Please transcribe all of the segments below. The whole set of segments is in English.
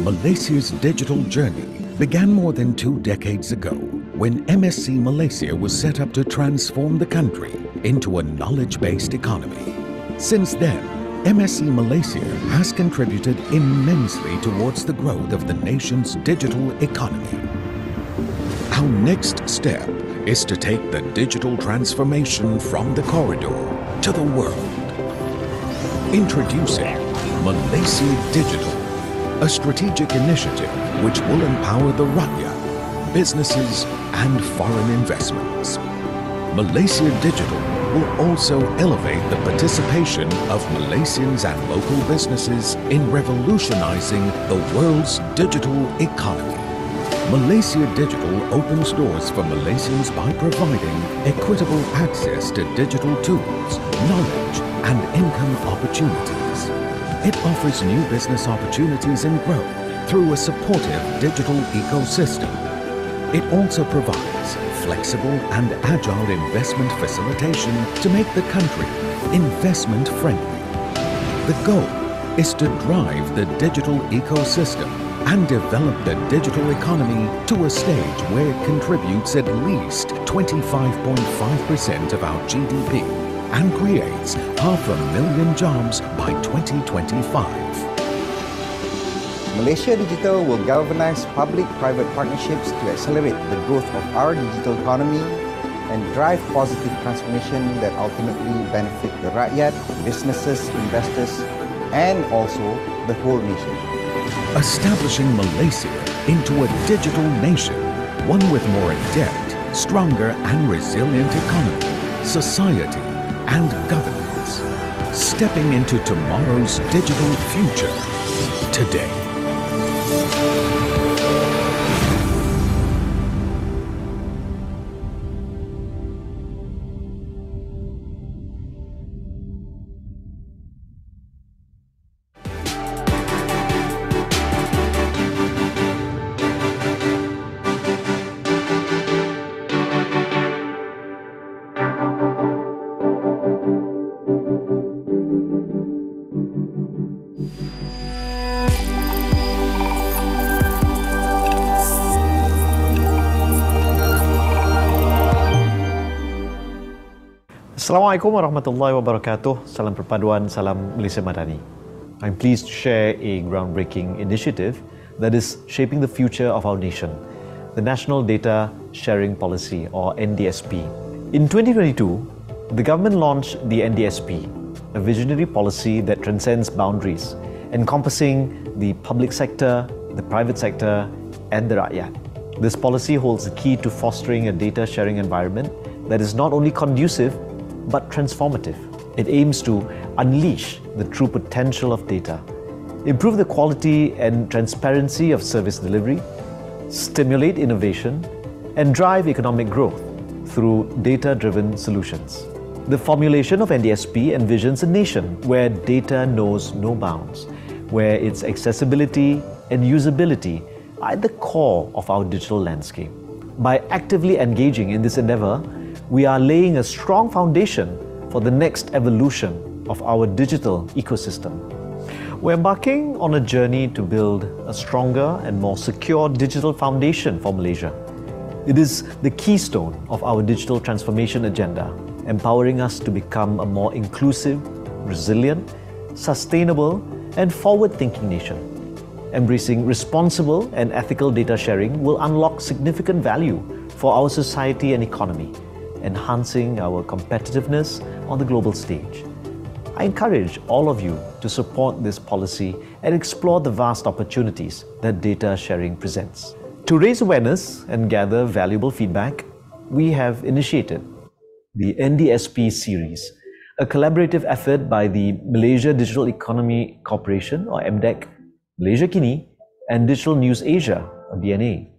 Malaysia's digital journey began more than 2 decades ago when MSC Malaysia was set up to transform the country into a knowledge-based economy. Since then, MSC Malaysia has contributed immensely towards the growth of the nation's digital economy. Our next step is to take the digital transformation from the corridor to the world. Introducing Malaysia Digital, a strategic initiative which will empower the rakyat, businesses and foreign investments. Malaysia Digital will also elevate the participation of Malaysians and local businesses in revolutionizing the world's digital economy. Malaysia Digital opens doors for Malaysians by providing equitable access to digital tools, knowledge and income opportunities. It offers new business opportunities and growth through a supportive digital ecosystem. It also provides flexible and agile investment facilitation to make the country investment friendly. The goal is to drive the digital ecosystem and develop the digital economy to a stage where it contributes at least 25.5% of our GDP and creates 500,000 jobs by 2025. Malaysia Digital will galvanize public-private partnerships to accelerate the growth of our digital economy and drive positive transformation that ultimately benefit the rakyat, businesses, investors, and also the whole nation. Establishing Malaysia into a digital nation, one with more adept, stronger and resilient economy, society and governance. Stepping into tomorrow's digital future today. Assalamualaikum warahmatullahi wabarakatuh. Salam perpaduan, salam Malaysia Madani. I'm pleased to share a groundbreaking initiative that is shaping the future of our nation, the National Data Sharing Policy or NDSP. In 2022, the government launched the NDSP, a visionary policy that transcends boundaries, encompassing the public sector, the private sector, and the rakyat. This policy holds the key to fostering a data sharing environment that is not only conducive but transformative. It aims to unleash the true potential of data, improve the quality and transparency of service delivery, stimulate innovation, and drive economic growth through data-driven solutions. The formulation of NDSP envisions a nation where data knows no bounds, where its accessibility and usability are at the core of our digital landscape. By actively engaging in this endeavor, we are laying a strong foundation for the next evolution of our digital ecosystem. We're embarking on a journey to build a stronger and more secure digital foundation for Malaysia. It is the keystone of our digital transformation agenda, empowering us to become a more inclusive, resilient, sustainable, and forward-thinking nation. Embracing responsible and ethical data sharing will unlock significant value for our society and economy, enhancing our competitiveness on the global stage. I encourage all of you to support this policy and explore the vast opportunities that data sharing presents. To raise awareness and gather valuable feedback, we have initiated the NDSP series, a collaborative effort by the Malaysia Digital Economy Corporation or MDEC, Malaysia Kini, and Digital News Asia or DNA,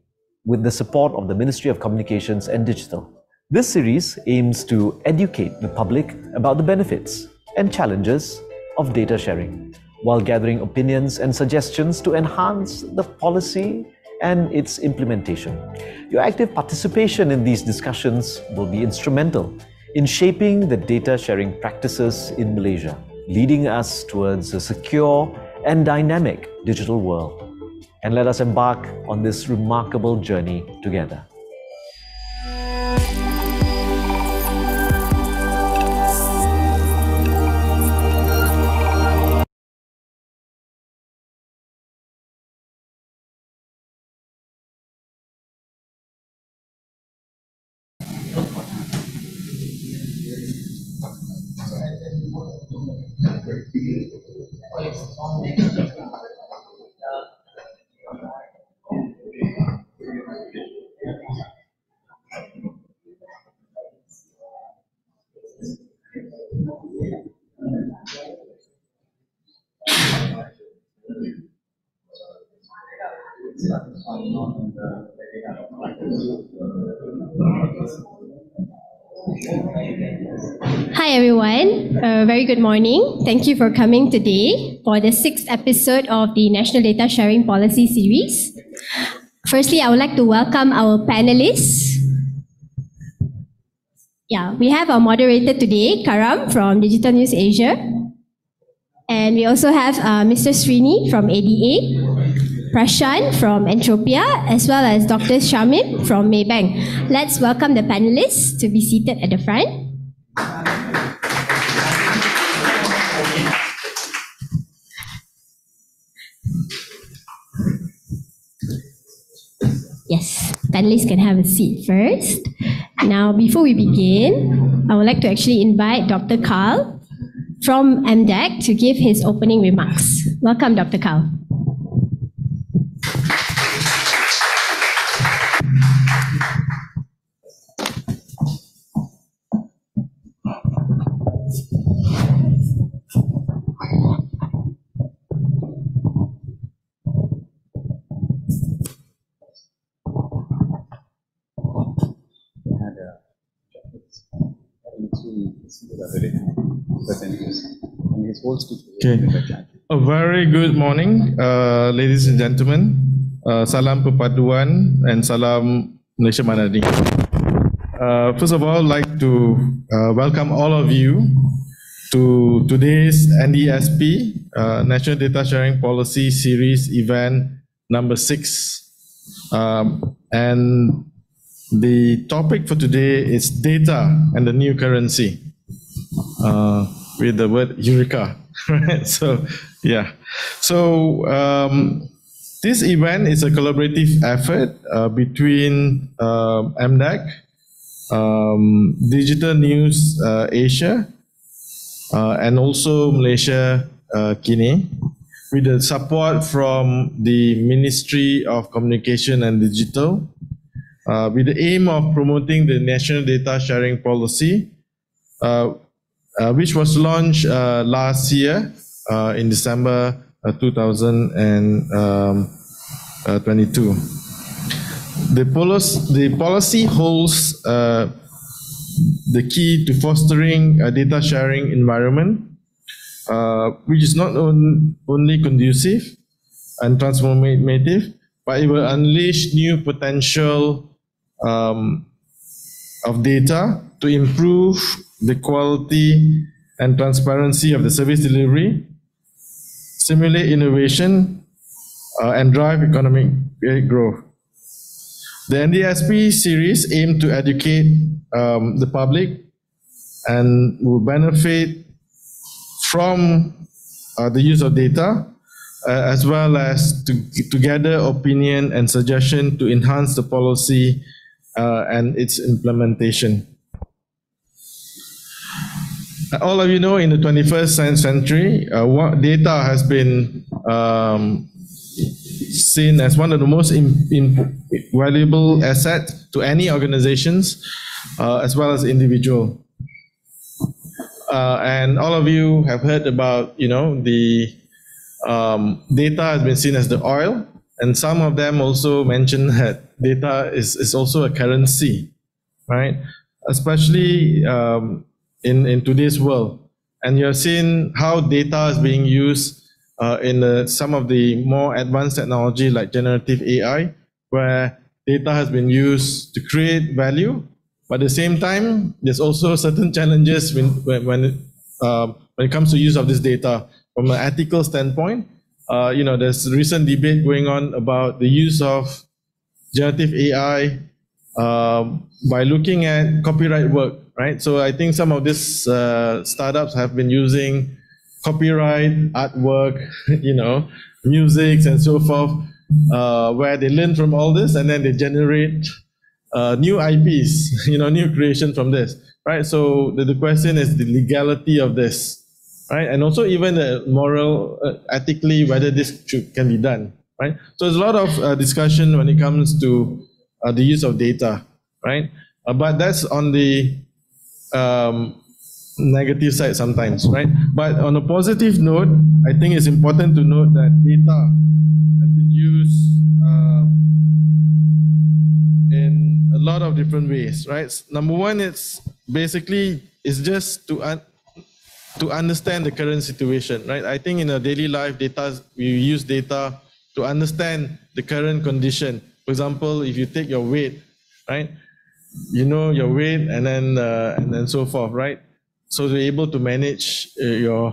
with the support of the Ministry of Communications and Digital. This series aims to educate the public about the benefits and challenges of data sharing, while gathering opinions and suggestions to enhance the policy and its implementation. Your active participation in these discussions will be instrumental in shaping the data sharing practices in Malaysia, leading us towards a secure and dynamic digital world. and let us embark on this remarkable journey together. Hi everyone, very good morning. Thank you for coming today for the 6th episode of the National Data Sharing Policy Series. Firstly, I would like to welcome our panelists. We have our moderator today, Karam from Digital News Asia. And we also have Mr. Srini from ADA, Prashant from Entropia, as well as Dr. Shameem from Maybank. Let's welcome the panelists to be seated at the front. Yes, panelists can have a seat first. Now, before we begin, I would like to actually invite Dr. Carl from MDAC to give his opening remarks. Welcome, Dr. Carl. Okay. A very good morning, ladies and gentlemen. Salam perpaduan and salam Malaysia Madani. First of all, I'd like to welcome all of you to today's NDSP National Data Sharing Policy Series event number 6. And the topic for today is data and the new currency, with the word Eureka. Right? So, yeah. So, this event is a collaborative effort between MDAC, Digital News Asia, and also Malaysia Kini, with the support from the Ministry of Communication and Digital, with the aim of promoting the National Data Sharing Policy, which was launched last year in December 2022. The policy holds the key to fostering a data sharing environment, which is not only conducive and transformative, but it will unleash new potential of data to improve the quality and transparency of the service delivery, stimulate innovation, and drive economic growth. The NDSP series aims to educate the public and will benefit from the use of data, as well as to gather opinion and suggestion to enhance the policy and its implementation. All of you know, in the 21st century, data has been seen as one of the most valuable assets to any organizations, as well as individual. And all of you have heard about, the data has been seen as the oil, and some of them also mentioned that data is also a currency, right? Especially in today's world. And you're seeing how data is being used in some of the more advanced technology like generative AI, where data has been used to create value, but at the same time, there's also certain challenges when it comes to use of this data from an ethical standpoint, there's recent debate going on about the use of generative AI by looking at copyright work, right? So I think some of these startups have been using copyright, artwork, music and so forth, where they learn from all this and then they generate new IPs, new creation from this, right? So the question is the legality of this, right? And also even the moral, ethically, whether this can be done, right? So there's a lot of discussion when it comes to the use of data, right? But that's on the negative side sometimes, right? But on a positive note, I think it's important to note that data has been used in a lot of different ways, right? Number one, it's just to understand the current situation, right? I think in our daily life, we use data to understand the current condition. For example, if you take your weight, right? You know your weight and then so forth, right? So you're able to manage your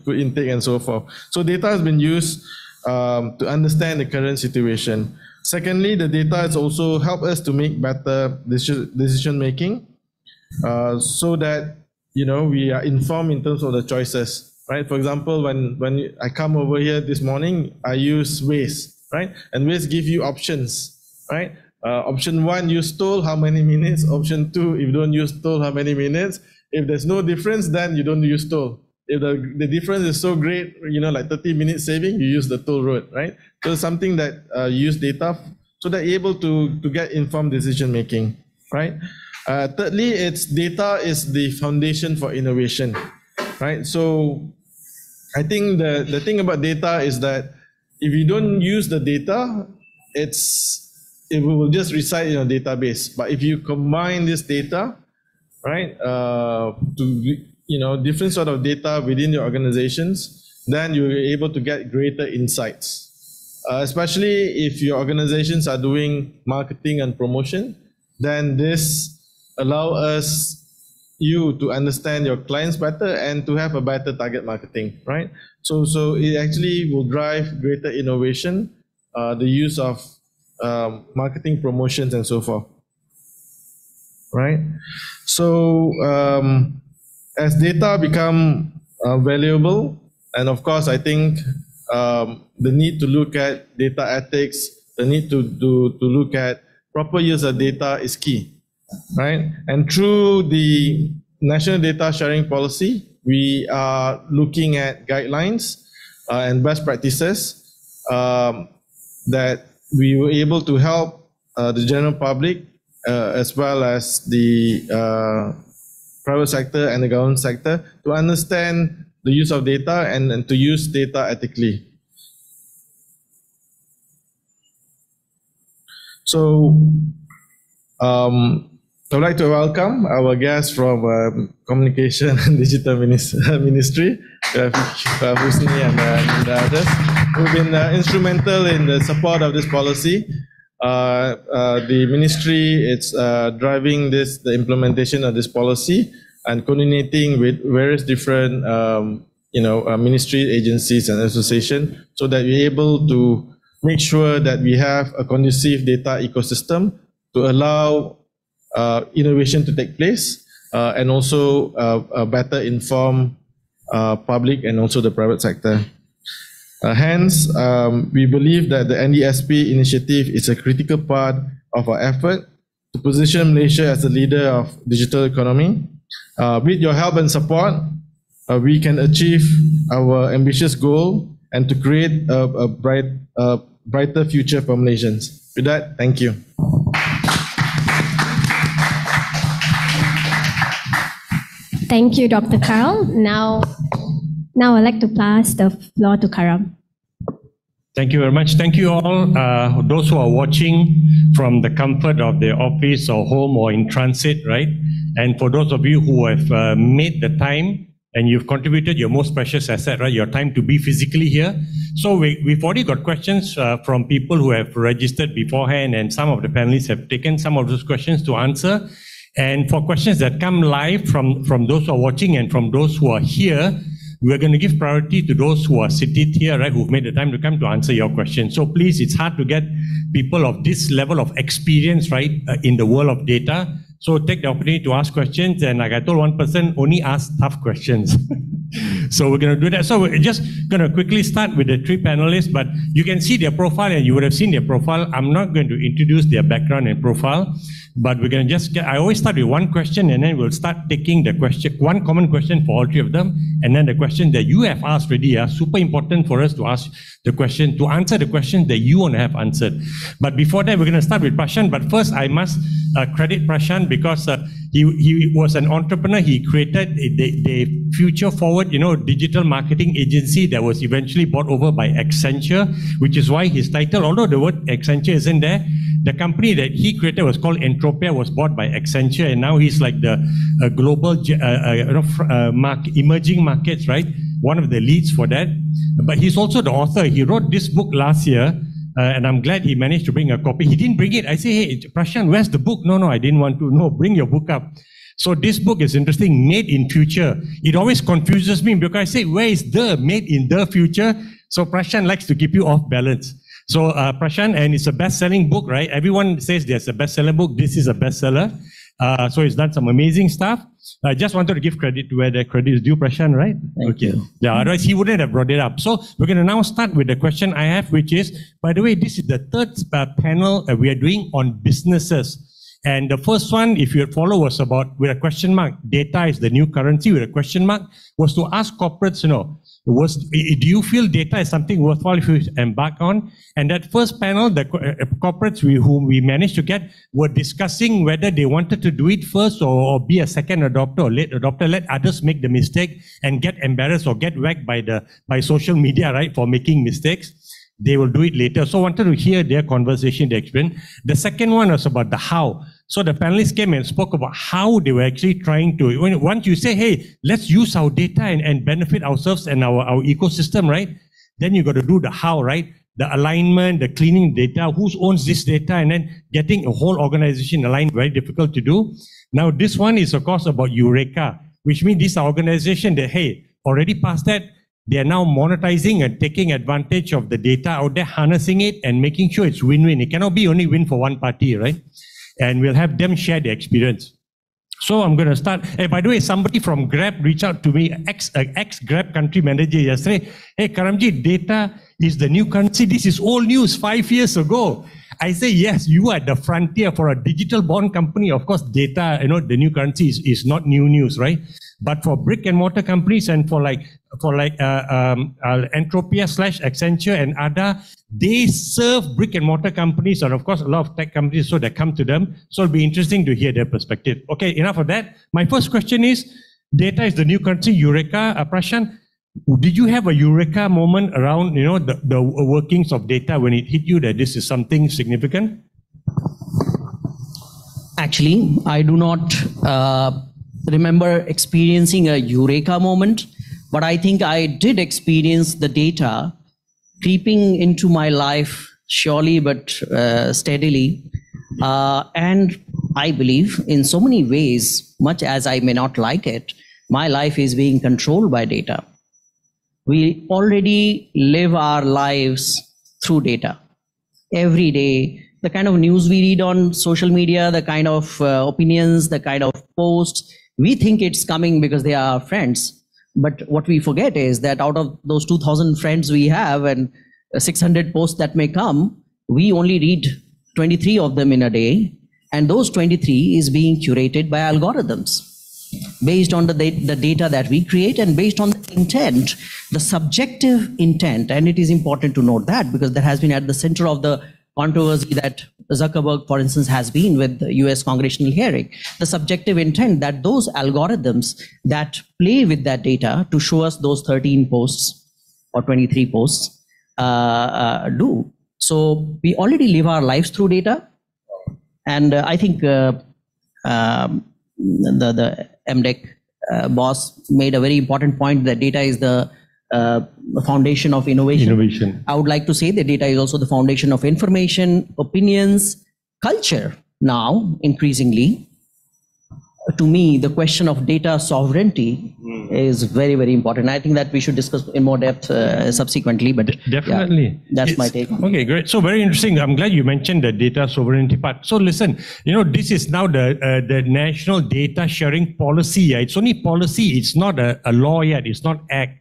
food intake and so forth. So data has been used to understand the current situation. Secondly, the data has also helped us to make better decision making, so that we are informed in terms of the choices, right? For example, when I come over here this morning, I use Waze, right? And Waze give you options, right? Option 1, use toll, how many minutes? Option 2, if you don't use toll, how many minutes? If there's no difference, then you don't use toll. If the difference is so great, like 30 minutes saving, you use the toll road, right? So it's something that you use data so that you're able to get informed decision making, right? Thirdly, data is the foundation for innovation, right? So I think the thing about data is that if you don't use the data, it will just reside in a database. But if you combine this data, right, to different sort of data within your organizations, then you're able to get greater insights. Especially if your organizations are doing marketing and promotion, then this allows you to understand your clients better and to have a better target marketing, right? So it actually will drive greater innovation, the use of marketing promotions and so forth, right? So as data become valuable, and of course I think the need to look at data ethics, the need to look at proper use of data is key, right? And through the National Data Sharing Policy, we are looking at guidelines and best practices that we were able to help the general public as well as the private sector and the government sector to understand the use of data and to use data ethically. So I would like to welcome our guests from Communication and Digital Ministry, Husni and others, who've been instrumental in the support of this policy. The ministry is driving the implementation of this policy and coordinating with various different ministry agencies and associations so that we're able to make sure that we have a conducive data ecosystem to allow innovation to take place and also better inform public and also the private sector. Hence, we believe that the NDSP initiative is a critical part of our effort to position Malaysia as a leader of digital economy. With your help and support, we can achieve our ambitious goal and to create a brighter future for Malaysians. With that, thank you. Thank you, Dr. Karl. Now I'd like to pass the floor to Karam. Thank you very much. Thank you all, those who are watching from the comfort of their office or home or in transit, right? And for those of you who have made the time and you've contributed your most precious asset, right? Your time to be physically here. So we've already got questions from people who have registered beforehand, and some of the panelists have taken some of those questions to answer. And for questions that come live from those who are watching and from those who are here, we're going to give priority to those who are seated here, right, who've made the time to come to answer your questions. So please, it's hard to get people of this level of experience, right, in the world of data. So take the opportunity to ask questions, and like I told one person, only ask tough questions. So we're going to do that. So we're just going to quickly start with the three panelists, but you can see their profile and you would have seen their profile. I'm not going to introduce their background and profile, but we're going to just I always start with one question, and then we'll start taking the question, one common question for all three of them, and then the question that you have asked already are super important for us to ask the question, to answer the question that you want to have answered. But before that, we're going to start with Prashant. But first, I must credit Prashant because he was an entrepreneur. He created the future forward, digital marketing agency that was eventually bought over by Accenture, which is why his title, although the word Accenture isn't there, the company that he created was called Entropia, was bought by Accenture, and now he's like the global emerging markets, right? One of the leads for that. But he's also the author. He wrote this book last year, and I'm glad he managed to bring a copy. He didn't bring it. I say, hey, Prashant, where's the book? No, I didn't want to. No, bring your book up. So this book is interesting, Made in Future. It always confuses me because I say, where is the Made in the Future? So Prashant likes to keep you off balance. So Prashant, and it's a best-selling book, right? Everyone says there's a best-selling book. This is a bestseller. So he's done some amazing stuff. I just wanted to give credit to where the credit is due, Prashant, right? Thank you. Yeah, otherwise he wouldn't have brought it up. So we're going to now start with the question I have, which is, by the way, this is the third panel we are doing on businesses. And the first one, if you follow, was about, with a question mark, data is the new currency, with a question mark, was to ask corporates, do you feel data is something worthwhile if you embark on? And that first panel, the corporates whom we managed to get were discussing whether they wanted to do it first or be a second adopter or late adopter, let others make the mistake and get embarrassed or get whacked by social media, right, for making mistakes. They will do it later. So I wanted to hear their conversation, their experience. The second one was about the how. So the panelists came and spoke about how they were actually trying to, once you say, hey, let's use our data and benefit ourselves and our ecosystem, right? Then you got to do the how, right? The alignment, the cleaning data, who owns this data, and then getting a whole organization aligned, very difficult to do. Now this one is of course about Eureka, which means this organization that, hey, already past that, they are now monetizing and taking advantage of the data out there, harnessing it and making sure it's win-win. It cannot be only win for one party, right? And we'll have them share their experience. So I'm going to start. Hey, by the way, somebody from Grab reached out to me, ex-Grab country manager yesterday. Hey, Karamjit, data is the new currency. This is old news 5 years ago. I say, yes, you are at the frontier for a digital bond company. Of course, data, the new currency is not new news, right? But for brick and mortar companies and for Entropia / Accenture and ADA, they serve brick and mortar companies and of course a lot of tech companies, so they come to them. So it'll be interesting to hear their perspective. Okay, enough of that. My first question is, data is the new currency, Eureka. Prashant, did you have a Eureka moment around the workings of data when it hit you that this is something significant? Actually, I do not remember experiencing a Eureka moment, but I think I did experience the data creeping into my life surely but steadily. And I believe in so many ways, much as I may not like it, my life is being controlled by data. We already live our lives through data. Every day, the kind of news we read on social media, the kind of opinions, the kind of posts, we think it's coming because they are our friends. But what we forget is that out of those 2,000 friends we have and 600 posts that may come, we only read 23 of them in a day. And those 23 is being curated by algorithms based on the data that we create and based on the intent, the subjective intent. And it is important to note that because that has been at the center of the controversy that Zuckerberg, for instance, has been with the US congressional hearing. The subjective intent that those algorithms that play with that data to show us those 13 posts or 23 posts do. So we already live our lives through data. And I think the MDEC boss made a very important point that data is the foundation of innovation. I would like to say that data is also the foundation of information, opinions, culture. Now, increasingly, to me, the question of data sovereignty is very, very important. I think that we should discuss in more depth subsequently, but definitely. Yeah, that's my take. Okay, great. So very interesting. I'm glad you mentioned the data sovereignty part. So listen, this is now the national data sharing policy. It's only policy. It's not a law yet. It's not act,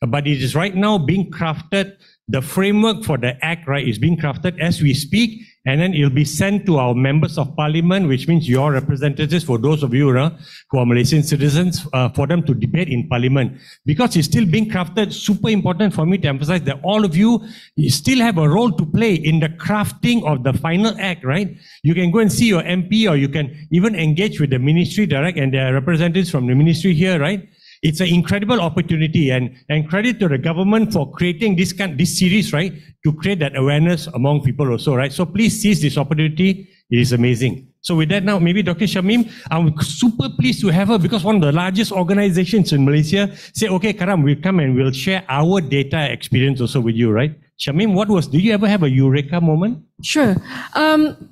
but it is right now being crafted. The framework for the act, right, is being crafted as we speak, and then it'll be sent to our members of parliament, which means your representatives, for those of you who are Malaysian citizens, for them to debate in parliament. Because it's still being crafted, super important for me to emphasize that all of you still have a role to play in the crafting of the final act, right? You can go and see your MP, or you can even engage with the ministry direct, and there are representatives from the ministry here, right? It's an incredible opportunity, and credit to the government for creating this series, right, to create that awareness among people also, right? So please seize this opportunity. It is amazing. So with that now, maybe Dr. Shameem, I'm super pleased to have her, because one of the largest organizations in Malaysia say, okay, Karam, we'll come and we'll share our data experience also with you, right? Shameem, do you ever have a Eureka moment? Sure.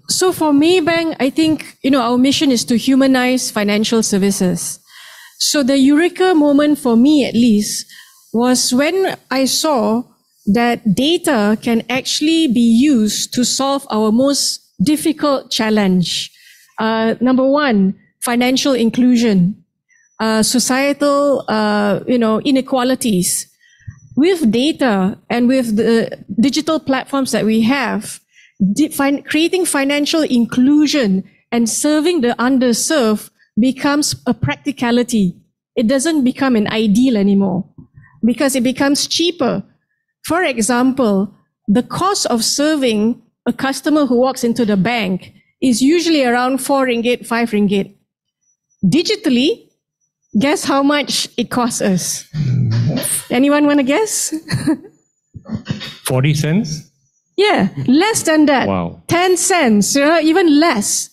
So for Maybank, I think, our mission is to humanize financial services. So the Eureka moment for me, at least, was when I saw that data can actually be used to solve our most difficult challenge. Number one, financial inclusion, societal, inequalities. With data and with the digital platforms that we have, creating financial inclusion and serving the underserved becomes a practicality. It doesn't become an ideal anymore because it becomes cheaper. For example, the cost of serving a customer who walks into the bank is usually around 4 ringgit, 5 ringgit. Digitally, guess how much it costs us? Anyone want to guess? 40 cents? Yeah, less than that. Wow. 10 cents, even less.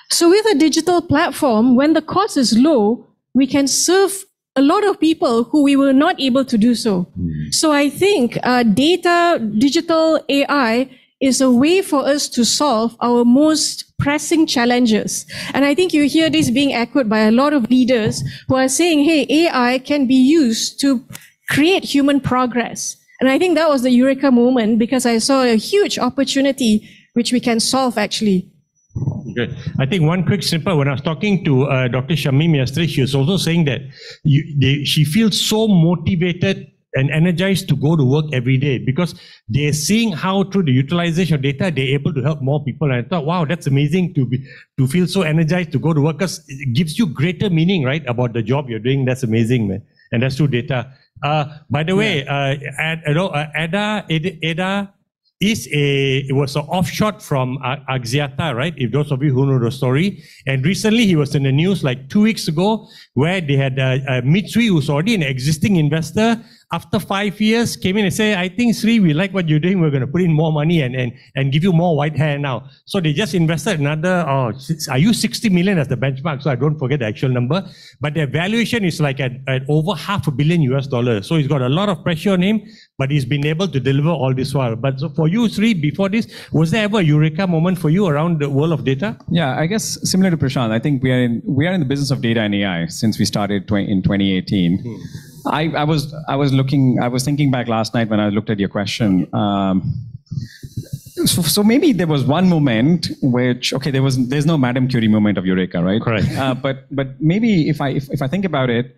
So with a digital platform, when the cost is low, we can serve a lot of people who we were not able to do so. So I think data, digital AI is a way for us to solve our most pressing challenges. And I think you hear this being echoed by a lot of leaders who are saying, hey, AI can be used to create human progress. And I think that was the Eureka moment, because I saw a huge opportunity which we can solve actually. Good. I think one quick snippet, when I was talking to Dr. Shameem yesterday, she was also saying that she feels so motivated and energized to go to work every day, because they're seeing how through the utilization of data, they're able to help more people. And I thought, wow, that's amazing to feel so energized to go to work, because it gives you greater meaning, right, about the job you're doing. That's amazing, man. And that's through data. By the way, Ada it was an offshot from Axiata, right? If those of you who know the story. And recently he was in the news like 2 weeks ago, where they had Mitsui, who's already an existing investor, after 5 years came in and said, I think Sri, we like what you're doing. We're going to put in more money and give you more white hair now. So they just invested another, I use 60 million as the benchmark, so I don't forget the actual number. But their valuation is like at over $500 million. So he's got a lot of pressure on him, but he's been able to deliver all this while. But so for you, Sri, before this, was there ever a Eureka moment for you around the world of data? Yeah, I guess similar to Prashant, I think we are in the business of data and AI since we started in 2018. I was thinking back last night when I looked at your question. So maybe there was one moment which, okay, there's no Madame Curie moment of Eureka, right? Correct. But maybe if I think about it,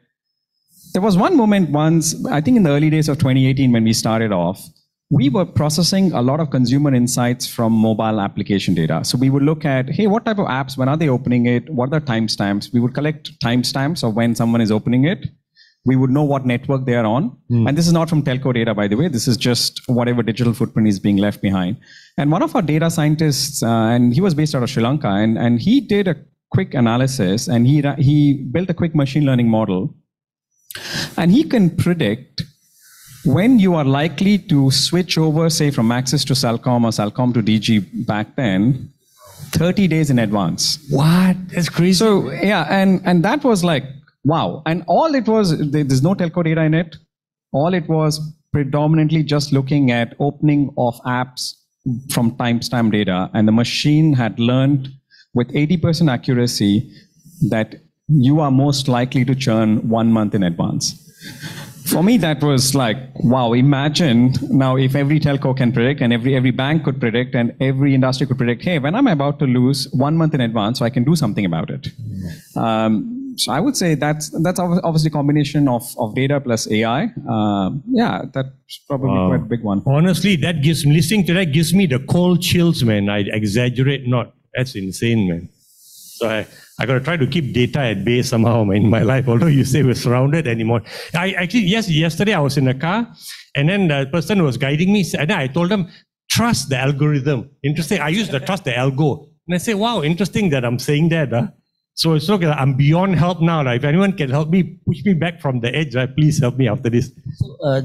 there was one moment once, I think in the early days of 2018 when we started off, we were processing a lot of consumer insights from mobile application data. So we would look at, hey, what type of apps, when are they opening it? What are the timestamps? We would collect timestamps of when someone is opening it. We would know what network they are on. And this is not from telco data, by the way. This is just whatever digital footprint is being left behind. And one of our data scientists, and he was based out of Sri Lanka, and he did a quick analysis, and he built a quick machine learning model. And he can predict when you are likely to switch over, say, from Axis to Celcom or Celcom to DG back then, 30 days in advance. What? That's crazy. So, yeah, and that was like, wow. And all it was, there's no telco data in it. All it was predominantly just looking at opening of apps from timestamp data. And the machine had learned with 80% accuracy that you are most likely to churn 1 month in advance. For me, that was like, wow, imagine now if every telco can predict and every bank could predict and every industry could predict, hey, when I'm about to lose 1 month in advance, so I can do something about it. So I would say that's obviously a combination of data plus AI. Yeah, that's probably quite a big one. Honestly, listening to that gives me the cold chills, man. I exaggerate not. That's insane, man. So I got to try to keep data at bay somehow in my life, although you say we're surrounded anymore. Yesterday I was in a car and then the person who was guiding me, and I told them, trust the algorithm. Interesting. I used the trust the algo. And I say, wow, interesting that I'm saying that. So it's okay, I'm beyond help now. If anyone can help me, push me back from the edge, please help me after this.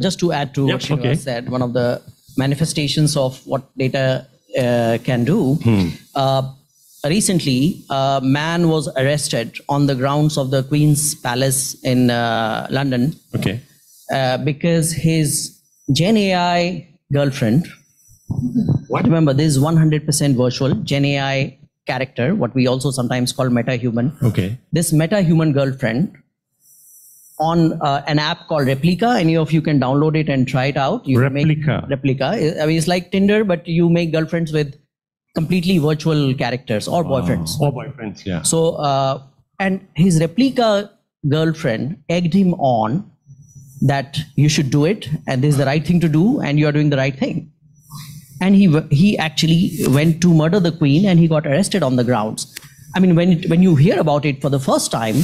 Just to add to what Srinivas said, one of the manifestations of what data can do, recently, a man was arrested on the grounds of the Queen's Palace in London because his Gen AI girlfriend, remember this is 100% virtual, Gen AI character, what we also sometimes call meta-human. This meta-human girlfriend on an app called Replica. Any of you can download it and try it out. Replica. I mean, it's like Tinder, but you make girlfriends with completely virtual characters or boyfriends. Yeah. So, and his Replica girlfriend egged him on that you should do it and this is the right thing to do and you are doing the right thing. And he actually went to murder the Queen and he got arrested on the grounds. I mean, when you hear about it for the first time,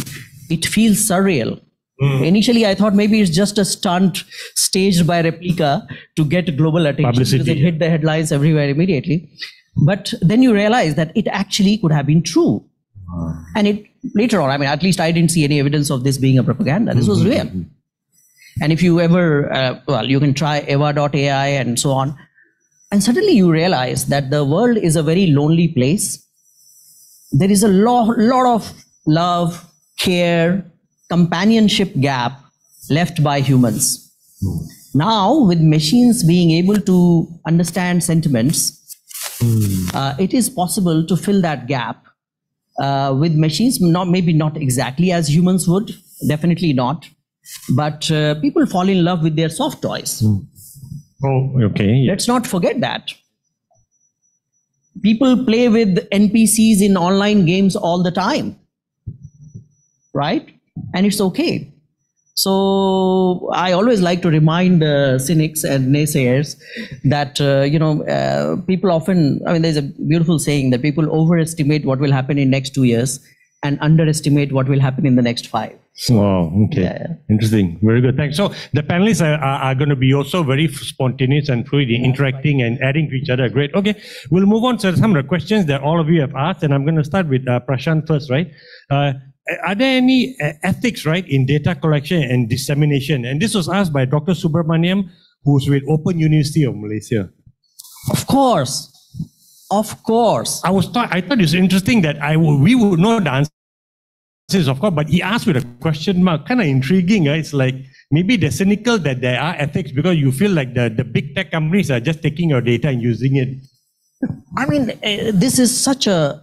it feels surreal. Initially, I thought maybe it's just a stunt staged by Replica to get global attention because it hit the headlines everywhere immediately. But then you realize that it actually could have been true. And it later on, I mean, at least I didn't see any evidence of this being a propaganda. This was real. And if you ever, you can try eva.ai and so on. And suddenly you realize that the world is a very lonely place. There is a lot of love, care, companionship gap left by humans. Now, with machines being able to understand sentiments, it is possible to fill that gap with machines, maybe not exactly as humans would, definitely not, but people fall in love with their soft toys. Let's not forget that. People play with NPCs in online games all the time, right? And it's okay. So I always like to remind cynics and naysayers that, people often, I mean, there's a beautiful saying that people overestimate what will happen in next 2 years and underestimate what will happen in the next 5. Wow, okay. Yeah. Interesting. Very good. Thanks. So the panelists are going to be also very spontaneous and fluid, interacting and adding to each other. Great. Okay. We'll move on to some of the questions that all of you have asked. And I'm going to start with Prashant first, right? Are there any ethics, right, in data collection and dissemination? And this was asked by Dr. Subramaniam, who's with Open University of Malaysia. Of course. Of course. I thought it was interesting that we would know the answers, of course, but he asked with a question mark, kind of intriguing. Right? It's like maybe they're cynical that there are ethics because you feel like the big tech companies are just taking your data and using it. I mean, this is such a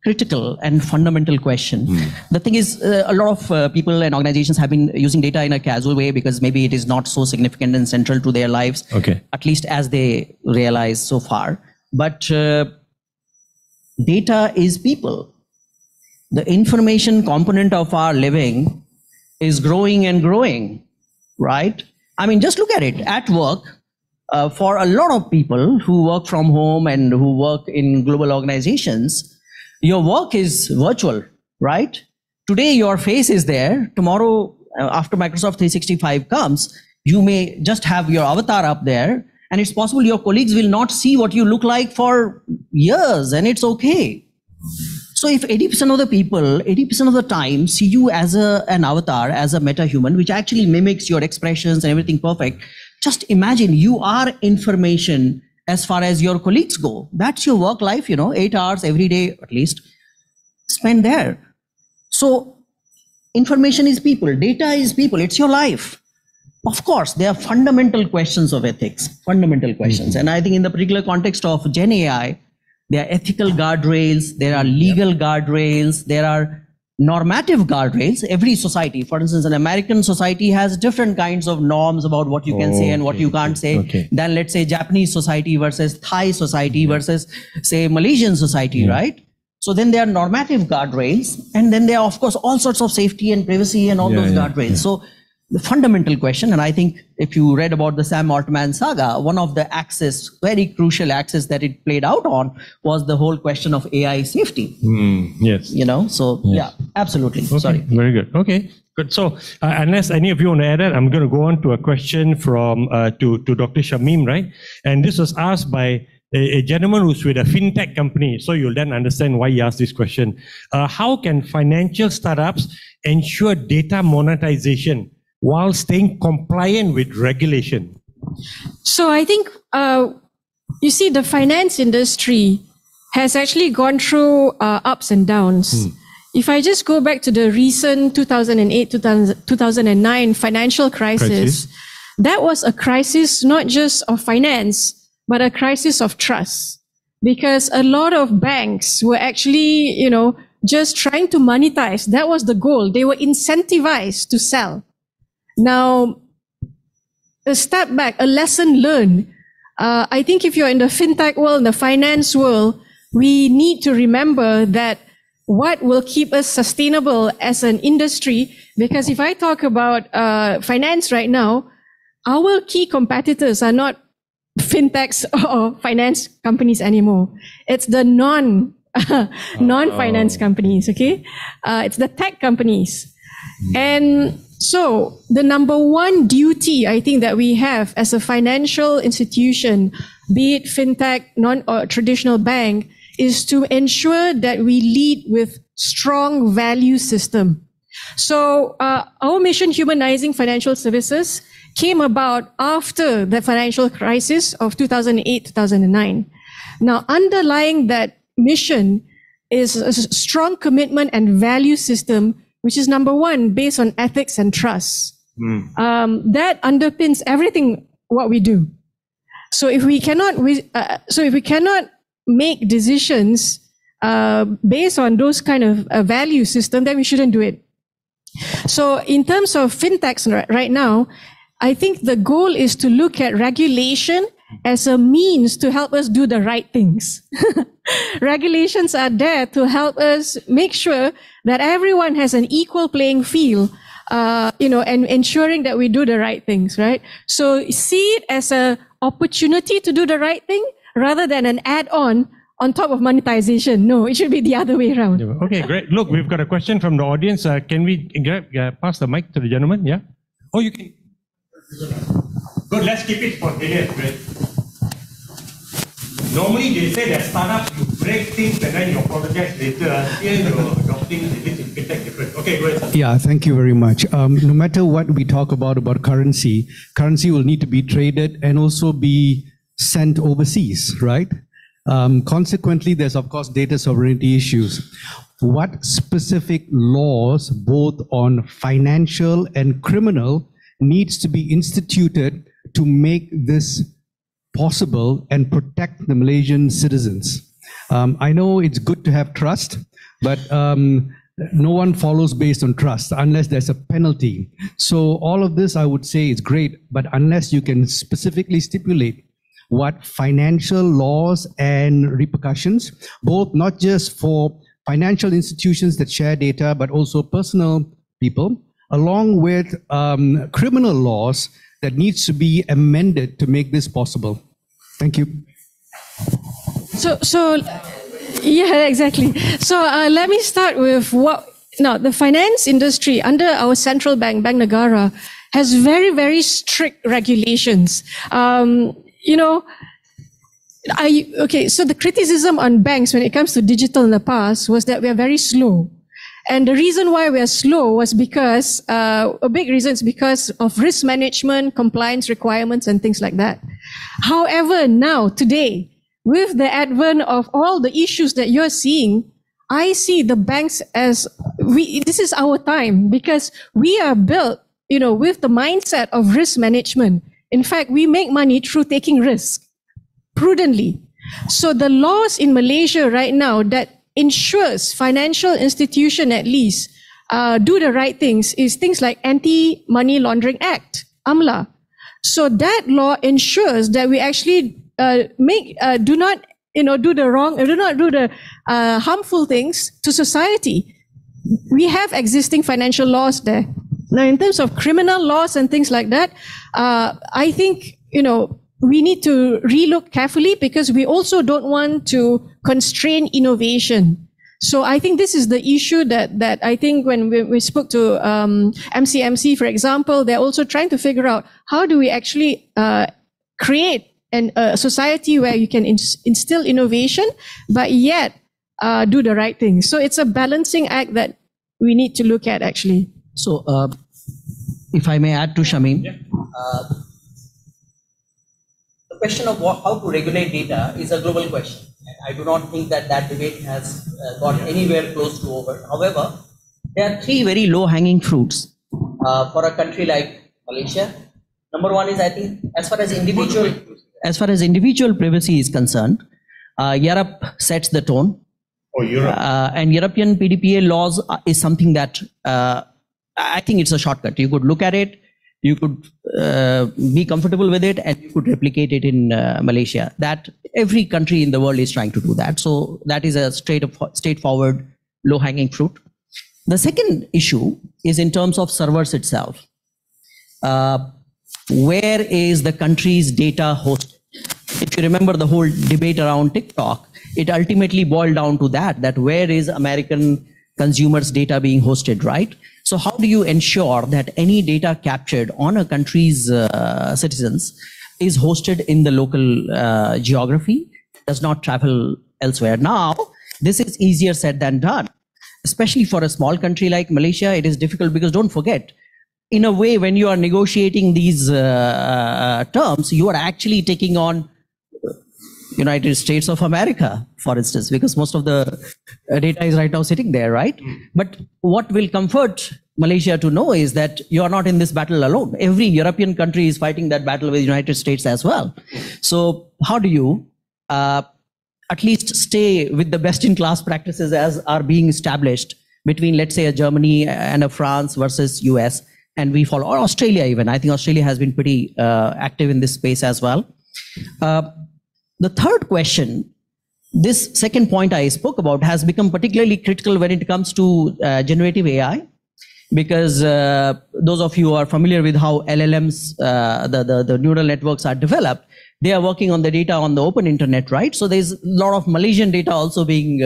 critical and fundamental question. The thing is, a lot of people and organizations have been using data in a casual way because maybe it is not so significant and central to their lives, at least as they realize so far. But data is people. The information component of our living is growing and growing, right? I mean, just look at it at work. For a lot of people who work from home and who work in global organizations, your work is virtual, right? Today, your face is there. Tomorrow, after Microsoft 365 comes, you may just have your avatar up there. And it's possible your colleagues will not see what you look like for years, and it's okay. So if 80% of the people, 80% of the time see you as an avatar, as a meta-human, which actually mimics your expressions and everything perfect, just imagine you are information as far as your colleagues go. That's your work life, 8 hours every day at least, spend there. So information is people, data is people, it's your life. Of course, there are fundamental questions of ethics, fundamental questions. And I think in the particular context of Gen AI, there are ethical guardrails, there are legal guardrails, there are normative guardrails. Every society, for instance, an American society has different kinds of norms about what you can say and what you can't say than, let's say, Japanese society versus Thai society versus, say, Malaysian society, right? So then there are normative guardrails, and then there are, of course, all sorts of safety and privacy and all those guardrails. So the fundamental question, and I think if you read about the Sam Altman saga, one of the axes, very crucial axis that it played out on was the whole question of AI safety. Yes. You know, so yeah, absolutely. Okay, Sorry. very good. Okay, good. So unless any of you want to add that, I'm going to go on to a question from to Dr. Shameem, right? And this was asked by a gentleman who's with a fintech company. So you'll then understand why he asked this question. How can financial startups ensure data monetization while staying compliant with regulation? So I think, you see, the finance industry has actually gone through ups and downs. If I just go back to the recent 2008-2009 financial crisis, that was a crisis not just of finance, but a crisis of trust. Because a lot of banks were actually, you know, just trying to monetize. That was the goal. They were incentivized to sell. Now, a step back, a lesson learned. I think if you're in the fintech world, in the finance world, we need to remember that what will keep us sustainable as an industry, because if I talk about finance right now, our key competitors are not fintechs or finance companies anymore. It's the non-finance companies, okay? It's the tech companies. And so the number one duty I think that we have as a financial institution, be it fintech, or traditional bank, is to ensure that we lead with strong value system. So our mission, Humanizing Financial Services, came about after the financial crisis of 2008-2009. Now, underlying that mission is a strong commitment and value system, which is number one, based on ethics and trust. That underpins everything what we do. So if we cannot, make decisions based on those kind of value system, then we shouldn't do it. So in terms of fintechs right now, I think the goal is to look at regulation as a means to help us do the right things. Regulations are there to help us make sure that everyone has an equal playing field, and ensuring that we do the right things, right? So see it as an opportunity to do the right thing rather than an add-on on top of monetization. No, it should be the other way around. Okay, great. Look, we've got a question from the audience. Can we pass the mic to the gentleman? Yeah? Oh, you can. Good, let's keep it spontaneous. Great. Normally they say that startups, you break things and then you apologize later. Here you're adopting this in fintech different. Okay, go ahead. Yeah, thank you very much. No matter what we talk about currency will need to be traded and also be sent overseas, right? Consequently, there's of course data sovereignty issues. What specific laws, both on financial and criminal, needs to be instituted to make this possible and protect the Malaysian citizens? I know it's good to have trust, but no one follows based on trust unless there's a penalty. So all of this, I would say, is great, but unless you can specifically stipulate what financial laws and repercussions, both not just for financial institutions that share data, but also personal people, along with criminal laws that needs to be amended to make this possible. Thank you. So yeah, exactly. So let me start with the finance industry under our central bank, Bank Negara, has very, very strict regulations. So the criticism on banks when it comes to digital in the past was that we are very slow. And the reason why we are slow was because, a big reason is because of risk management, compliance requirements, and things like that. However, now, today, with the advent of all the issues that you're seeing, I see the banks as, this is our time, because we are built, with the mindset of risk management. In fact, we make money through taking risk prudently. So the laws in Malaysia right now that ensures financial institution at least do the right things is things like Anti-Money Laundering Act, AMLA. So that law ensures that we actually do not do the harmful things to society. We have existing financial laws there. Now, in terms of criminal laws and things like that, I think, we need to relook carefully because we also don't want to constrain innovation. So I think this is the issue that I think when we spoke to MCMC, for example, they're also trying to figure out how do we actually create a society where you can instill innovation, but yet do the right thing. So it's a balancing act that we need to look at, actually. So if I may add to Shameem, the question of how to regulate data is a global question. And I do not think that debate has got anywhere close to over. However, there are three very low-hanging fruits for a country like Malaysia. Number one is, I think, as far as individual privacy is concerned, Europe sets the tone. Oh, Europe. And European PDPA laws is something that I think it's a shortcut. You could look at it, you could be comfortable with it, and you could replicate it in Malaysia. That every country in the world is trying to do that. So that is a straightforward, low-hanging fruit. The second issue is in terms of servers itself. Where is the country's data hosted? If you remember the whole debate around TikTok, it ultimately boiled down to that where is American consumers' data being hosted, right? So how do you ensure that any data captured on a country's citizens is hosted in the local geography, does not travel elsewhere? Now, this is easier said than done, especially for a small country like Malaysia. It is difficult because don't forget, in a way, when you are negotiating these terms, you are actually taking on United States of America, for instance, because most of the data is right now sitting there, right? But what will comfort Malaysia to know is that you are not in this battle alone. Every European country is fighting that battle with the United States as well. So how do you at least stay with the best-in-class practices as are being established between, let's say, a Germany and a France versus US, and we follow, or Australia even. I think Australia has been pretty active in this space as well. The third question, this second point I spoke about, has become particularly critical when it comes to generative AI, because those of you who are familiar with how LLMs, the neural networks are developed, they are working on the data on the open internet, right? So there's a lot of Malaysian data also being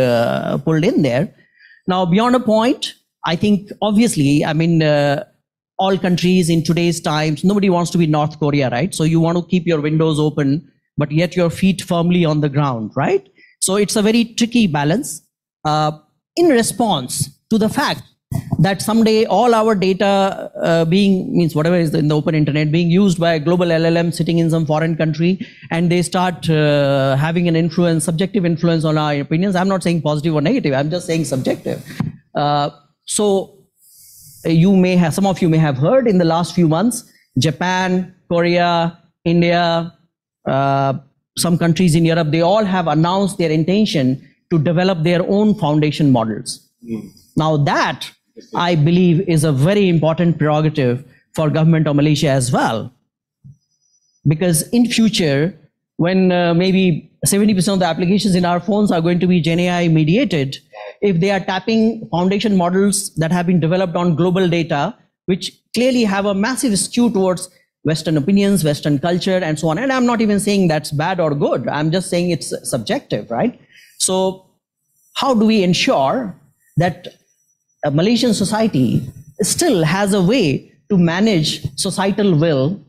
pulled in there. Now, beyond a point, I think, obviously, I mean, all countries in today's times, nobody wants to be North Korea, right? So you want to keep your windows open, but yet your feet firmly on the ground, right? So it's a very tricky balance in response to the fact that someday all our data whatever is in the open internet being used by a global LLM sitting in some foreign country, and they start having an influence, subjective influence on our opinions. I'm not saying positive or negative, I'm just saying subjective. So some of you may have heard in the last few months, Japan, Korea, India, some countries in Europe, they all have announced their intention to develop their own foundation models. Now that, I believe, is a very important prerogative for government of Malaysia as well. Because in future, when maybe 70% of the applications in our phones are going to be Gen AI mediated, if they are tapping foundation models that have been developed on global data, which clearly have a massive skew towards Western opinions, Western culture, and so on. And I'm not even saying that's bad or good. I'm just saying it's subjective, right? So how do we ensure that a Malaysian society still has a way to manage societal will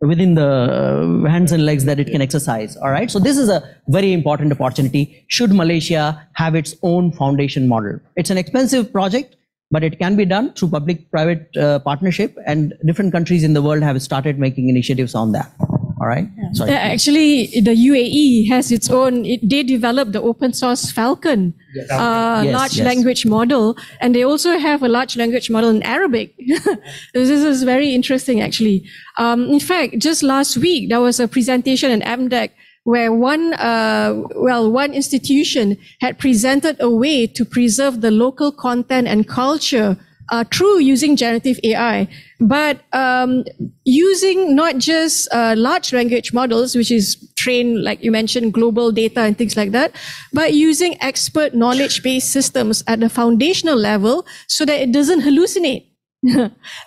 within the hands and legs that it can exercise, all right? So this is a very important opportunity. Should Malaysia have its own foundation model? It's an expensive project, but it can be done through public-private partnership, and different countries in the world have started making initiatives on that. All right. Sorry. Actually, the UAE has its own. They developed the open source Falcon large language model, and they also have a large language model in Arabic. This is very interesting, actually. In fact, just last week there was a presentation in MDEC where one institution had presented a way to preserve the local content and culture through using generative AI, but using not just large language models, which is trained, like you mentioned, global data and things like that, but using expert knowledge-based systems at the foundational level so that it doesn't hallucinate.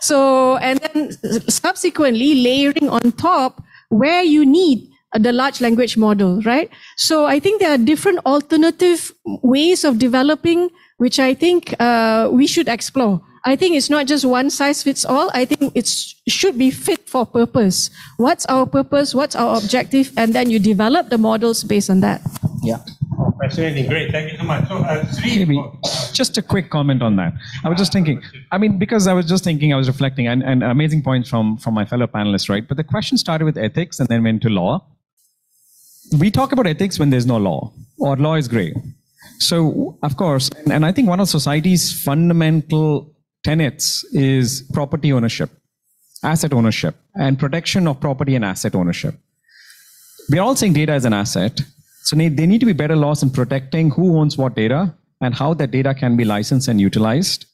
So, and then subsequently layering on top where you need the large language model, right? So I think there are different alternative ways of developing, which I think we should explore. I think it's not just one size fits all. I think it should be fit for purpose. What's our purpose? What's our objective? And then you develop the models based on that. Yeah. Fascinating, great. Thank you so much. So, maybe just a quick comment on that. I was just thinking, I mean, because I was just thinking, I was reflecting, and amazing points from my fellow panelists, right? But the question started with ethics and then went to law. We talk about ethics when there's no law, or law is gray. So, of course, and I think one of society's fundamental tenets is property ownership, asset ownership, and protection of property and asset ownership. We're all saying data is an asset. So there need to be better laws in protecting who owns what data and how that data can be licensed and utilized.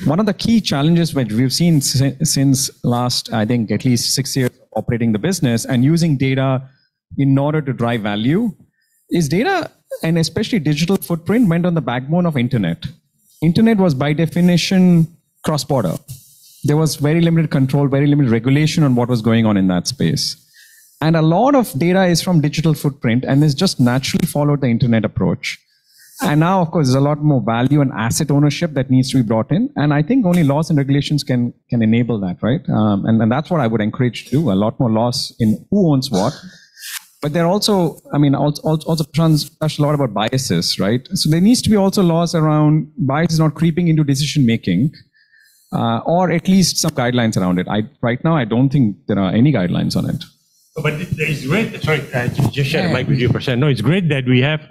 One of the key challenges which we've seen since last, I think, at least 6 years operating the business and using data in order to drive value is data, and especially digital footprint, went on the backbone of internet. Internet was by definition cross-border. There was very limited control, very limited regulation on what was going on in that space. And a lot of data is from digital footprint and is just naturally followed the internet approach. And now, of course, there's a lot more value and asset ownership that needs to be brought in. And I think only laws and regulations can enable that, right? And that's what I would encourage to do, a lot more laws in who owns what. But there are also, I mean, also Prashant touched a lot about biases, right? So there needs to be also laws around bias not creeping into decision-making, or at least some guidelines around it. Right now, I don't think there are any guidelines on it. But it's great. Sorry, just share the mic with you, Prashant. No, it's great that we have,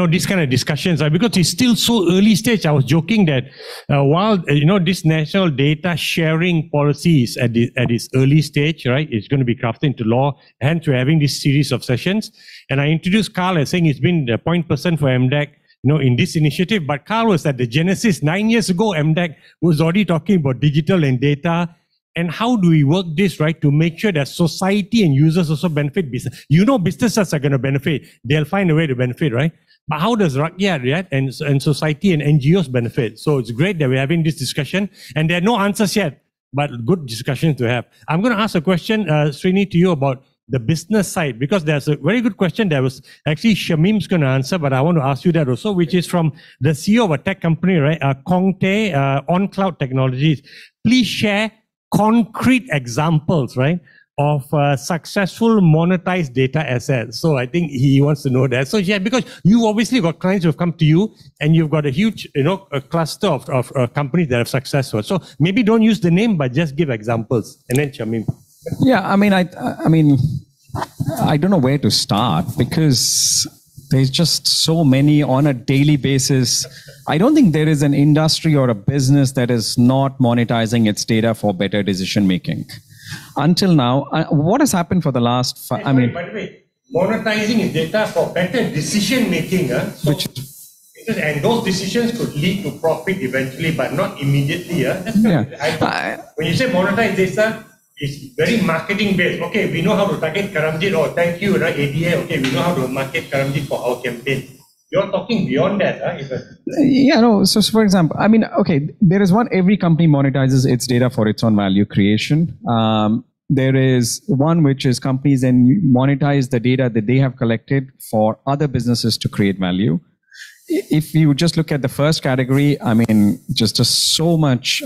these kind of discussions because it's still so early stage. I was joking that while this national data sharing policy is at its early stage, right? It's going to be crafted into law, hence we're having this series of sessions. And I introduced Carl as saying he's been the point person for MDAC, in this initiative. But Carl was at the genesis 9 years ago. MDAC was already talking about digital and data. And how do we work this, right, to make sure that society and users also benefit business? Businesses are going to benefit. They'll find a way to benefit, right? But how does rakyat and society and NGOs benefit? So it's great that we're having this discussion. And there are no answers yet, but good discussion to have. I'm going to ask a question, Srini, to you about the business side, because there's a very good question that was actually Shameem's going to answer, but I want to ask you that also, which is from the CEO of a tech company, right? Kongtae, On Cloud Technologies. Please share concrete examples, right, of successful monetized data assets. So I think he wants to know that. So yeah, because you've obviously got clients who have come to you and you've got a huge, a cluster of companies that are successful. So maybe don't use the name, but just give examples. And then Shameem. Yeah, I mean, I don't know where to start because there's just so many on a daily basis. I don't think there is an industry or a business that is not monetizing its data for better decision making. Until now, what has happened for the last? By the way, monetizing its data for better decision making. And those decisions could lead to profit eventually, but not immediately. That's when you say monetize data, it's very marketing based. Okay, we know how to target Karamjit. Oh, thank you, right? ADA. Okay, we know how to market Karamjit for our campaign. You're talking beyond that, right? Yeah, no. So for example, there is one, every company monetizes its data for its own value creation. There is one which is companies then monetize the data that they have collected for other businesses to create value. If you just look at the first category, just so much,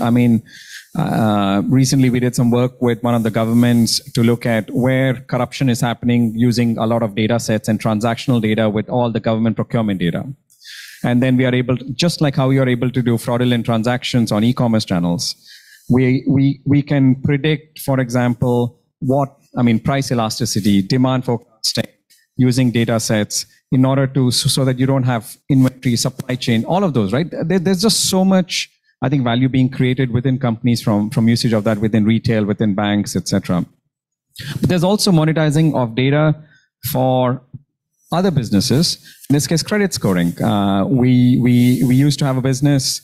recently we did some work with one of the governments to look at where corruption is happening using a lot of data sets and transactional data with all the government procurement data. And then we are able to, just like how you are able to do fraudulent transactions on e-commerce channels, we can predict, for example, price elasticity, demand forecasting using data sets in order to, so that you don't have inventory, supply chain, all of those, right? There's just so much, I think, value being created within companies from usage of that within retail, within banks, etc. But there's also monetizing of data for other businesses, in this case, credit scoring. We used to have a business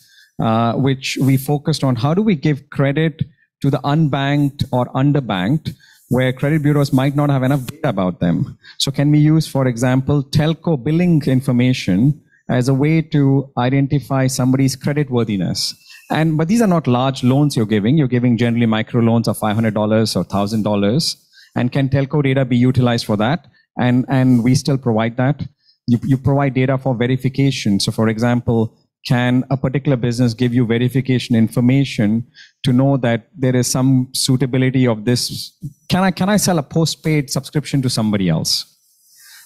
which we focused on how do we give credit to the unbanked or underbanked, where credit bureaus might not have enough data about them. So can we use, for example, telco billing information as a way to identify somebody's credit worthiness? But these are not large loans you're giving. You're giving generally micro loans of $500 or $1,000. And can telco data be utilized for that? And we still provide that. You provide data for verification. So for example, can a particular business give you verification information to know that there is some suitability of this? Can I sell a postpaid subscription to somebody else?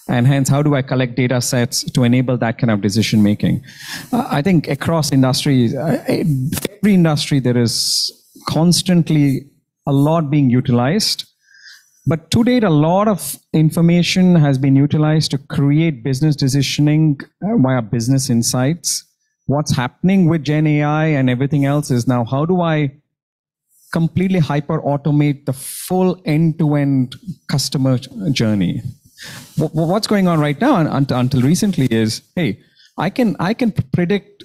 And hence, how do I collect data sets to enable that kind of decision making? I think across industries, every industry, there is constantly a lot being utilized. But to date, a lot of information has been utilized to create business decisioning via business insights. What's happening with Gen AI and everything else is now, how do I completely hyper automate the full end-to-end customer journey? What's going on right now until recently is, hey, I can predict,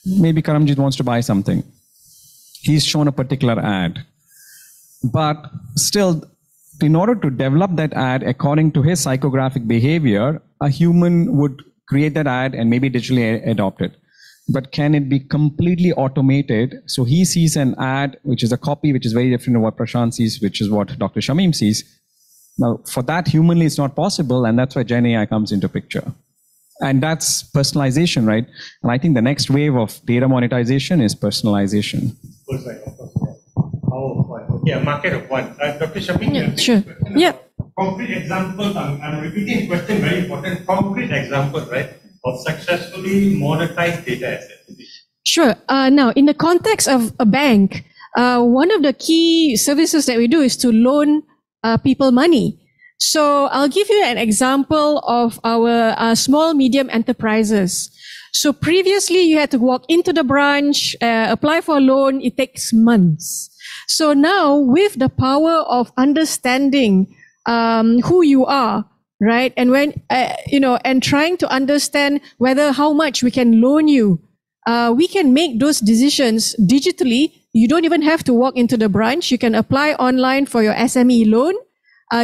maybe Karamjit wants to buy something. He's shown a particular ad. But still, in order to develop that ad according to his psychographic behavior, a human would create that ad and maybe digitally adopt it. But can it be completely automated? So he sees an ad, which is a copy, which is very different from what Prashant sees, which is what Dr. Shameem sees. Now, for that, humanly, it's not possible, and that's why Gen AI comes into picture. And that's personalization, right? And I think the next wave of data monetization is personalization. Yeah, market of one. Dr. Shameem, yeah, sure. Yeah. Concrete examples, I'm repeating the question, very important. Concrete examples, right, of successfully monetized data assets. Sure. Now, in the context of a bank, one of the key services that we do is to loan people money. So I'll give you an example of our small, medium enterprises. So previously, you had to walk into the branch, apply for a loan. It takes months. So now, with the power of understanding who you are, right, and when and trying to understand whether how much we can loan you, we can make those decisions digitally. You don't even have to walk into the branch. You can apply online for your SME loan,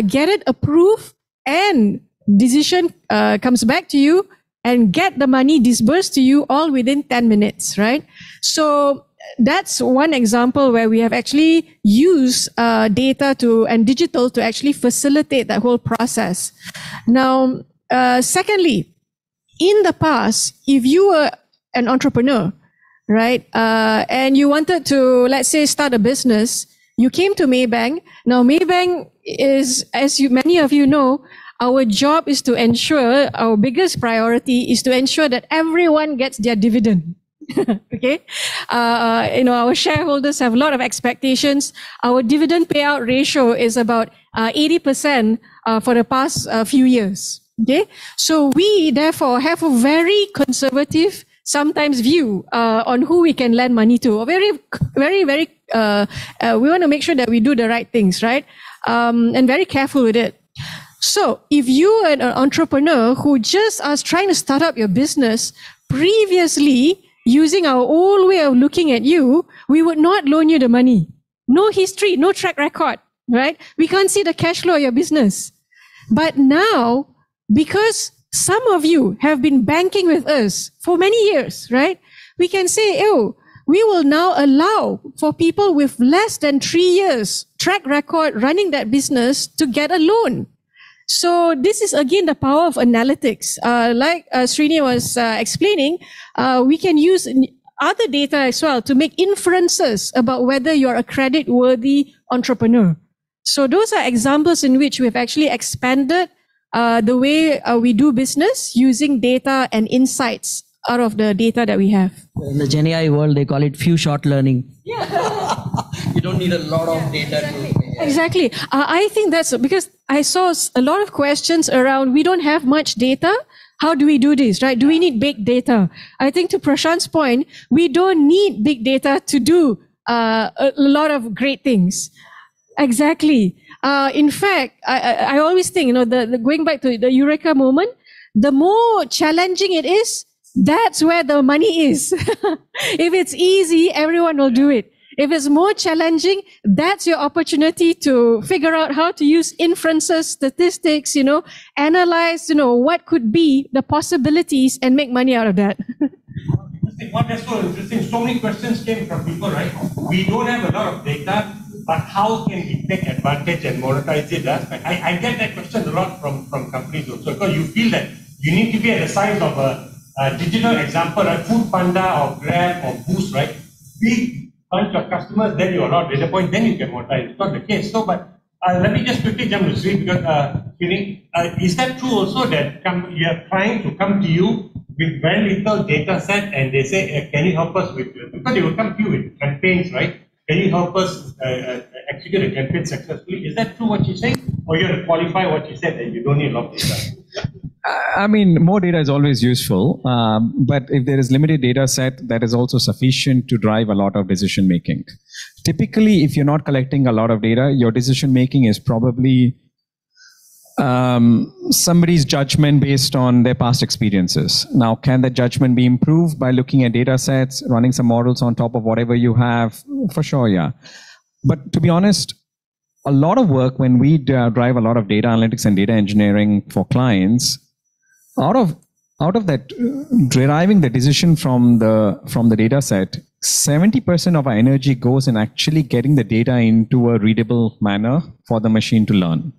get it approved, and decision comes back to you, and get the money disbursed to you all within 10 minutes, right? So that's one example where we have actually used data and digital to actually facilitate that whole process. Now, secondly, in the past, if you were an entrepreneur, right, and you wanted to, let's say, start a business, you came to Maybank. Now, Maybank is, as many of you know, our job is to ensure, our biggest priority is to ensure that everyone gets their dividend. Okay. Our shareholders have a lot of expectations. Our dividend payout ratio is about 80% for the past few years. Okay. So we therefore have a very conservative, sometimes view on who we can lend money to. We want to make sure that we do the right things, right? And very careful with it. So if you are an entrepreneur who just is trying to start up your business, previously, using our old way of looking at you, we would not loan you the money. No history, no track record, right? We can't see the cash flow of your business. But now, because some of you have been banking with us for many years, right? We can say, we will now allow for people with less than 3 years track record running that business to get a loan. So this is again the power of analytics. Like Srini was explaining, we can use other data as well to make inferences about whether you're a credit-worthy entrepreneur. So those are examples in which we've actually expanded the way we do business using data and insights out of the data that we have. In the Gen AI world, they call it few shot learning. You don't need a lot of data. Exactly. I think that's because I saw a lot of questions around, we don't have much data. How do we do this, right? Do we need big data? I think to Prashant's point, we don't need big data to do a lot of great things. Exactly. In fact, I always think, the going back to the Eureka moment, the more challenging it is, that's where the money is. If it's easy, everyone will do it. If it's more challenging, that's your opportunity to figure out how to use inferences, statistics, analyze, what could be the possibilities and make money out of that. What is so interesting, so many questions came from people, right? We don't have a lot of data, but how can we take advantage and monetize it? I get that question a lot from companies also, because you feel that you need to be at the size of a digital example, like Food Panda or Grab or Boost, right? Big bunch of customers, then you allow data point, then you can monetize. It's not the case. So, but let me just quickly jump to Sri, because is that true also that you are trying to come to you with very little data set and they say, can you help us with, because they will come to you with campaigns, right? Can you help us execute a campaign successfully? Is that true what you say? Or you have to qualify what you said that you don't need a lot of data? I mean, more data is always useful, but if there is limited data set, that is also sufficient to drive a lot of decision making. Typically, if you're not collecting a lot of data, your decision making is probably somebody's judgment based on their past experiences. Now, can that judgment be improved by looking at data sets, running some models on top of whatever you have? For sure, yeah. But to be honest, a lot of work when we drive a lot of data analytics and data engineering for clients, out of that, deriving the decision from the data set, 70% of our energy goes in actually getting the data into a readable manner for the machine to learn.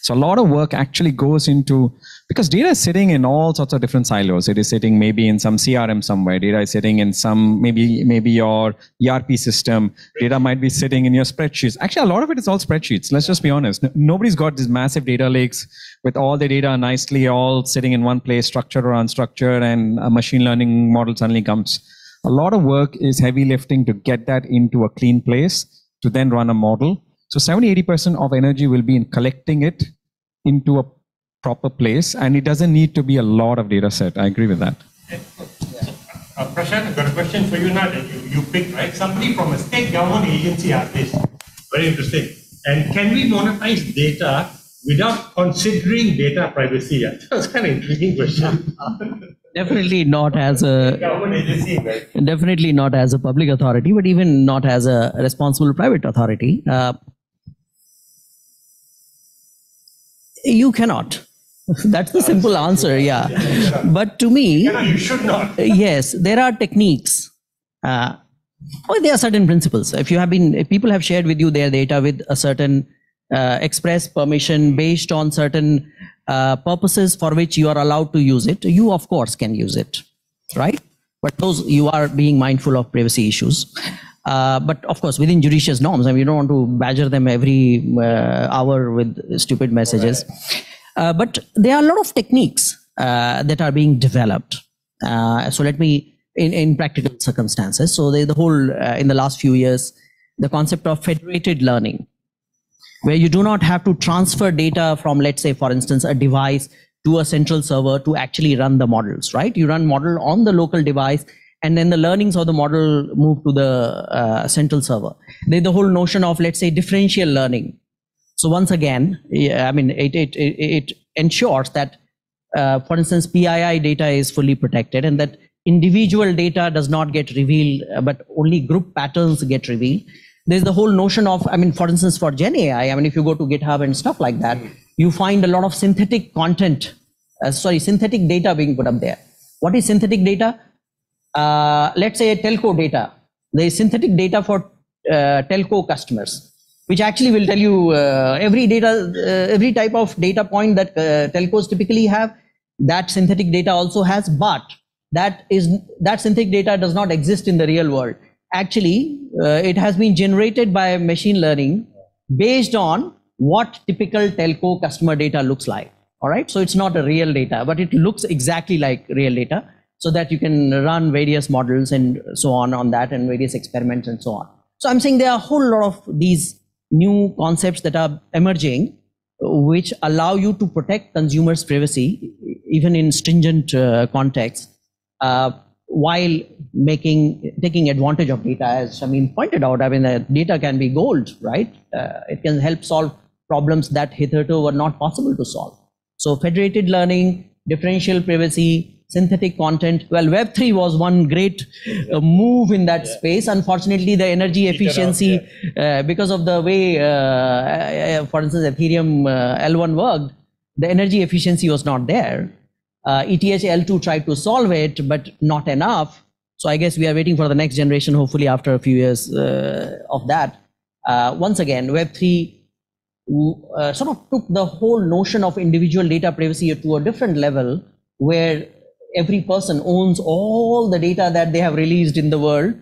So a lot of work actually goes into, because data is sitting in all sorts of different silos. It is sitting maybe in some CRM somewhere. Data is sitting in some, maybe your ERP system. Data might be sitting in your spreadsheets. Actually, a lot of it is all spreadsheets. Let's just be honest. Nobody's got these massive data lakes with all the data nicely all sitting in one place, structured or unstructured, and a machine learning model suddenly comes. A lot of work is heavy lifting to get that into a clean place to then run a model. So 70-80% of energy will be in collecting it into a proper place, and it doesn't need to be a lot of data set. I agree with that. Prashant, I've got a question for you now that you picked, right? Somebody from a state government agency asked this. Very interesting. And can we monetize data without considering data privacy? That's kind of intriguing question. Definitely not as a government agency, right? Definitely not as a public authority, but even not as a responsible private authority. You cannot. That's the simple answer, yeah. But to me, you should not. Yes, there are techniques. There are certain principles. If people have shared with you their data with a certain express permission based on certain purposes for which you are allowed to use it, you of course can use it, right? But those, you are being mindful of privacy issues. But of course, within judicious norms, I mean, you don't want to badger them every hour with stupid messages. But there are a lot of techniques that are being developed. So let me, in practical circumstances, so the whole, in the last few years, the concept of federated learning, where you do not have to transfer data from, let's say, for instance, a device to a central server to actually run the models, right? You run model on the local device, and then the learnings of the model move to the central server. There's the whole notion of, let's say, differential learning. So once again, I mean, it ensures that, for instance, PII data is fully protected, and that individual data does not get revealed, but only group patterns get revealed. There's the whole notion of, I mean, for instance, for Gen AI, I mean, if you go to GitHub and stuff like that, you find a lot of synthetic content, synthetic data being put up there. What is synthetic data? Let's say telco data. There is synthetic data for telco customers, which actually will tell you every type of data point that telcos typically have, that synthetic data also has, but that synthetic data does not exist in the real world. Actually, it has been generated by machine learning based on what typical telco customer data looks like. All right, so it's not a real data, but it looks exactly like real data, so that you can run various models and so on that, and various experiments and so on. So I'm saying there are a whole lot of these new concepts that are emerging, which allow you to protect consumers' privacy, even in stringent contexts, while taking advantage of data, as Shameem pointed out. I mean, data can be gold, right? It can help solve problems that hitherto were not possible to solve. So federated learning, differential privacy, synthetic content. Well, Web3 was one great move in that space. Unfortunately, the energy efficiency, because of the way, for instance, Ethereum L1 worked, the energy efficiency was not there. ETH L2 tried to solve it, but not enough. So I guess we are waiting for the next generation, hopefully after a few years of that. Once again, Web3 sort of took the whole notion of individual data privacy to a different level, where every person owns all the data that they have released in the world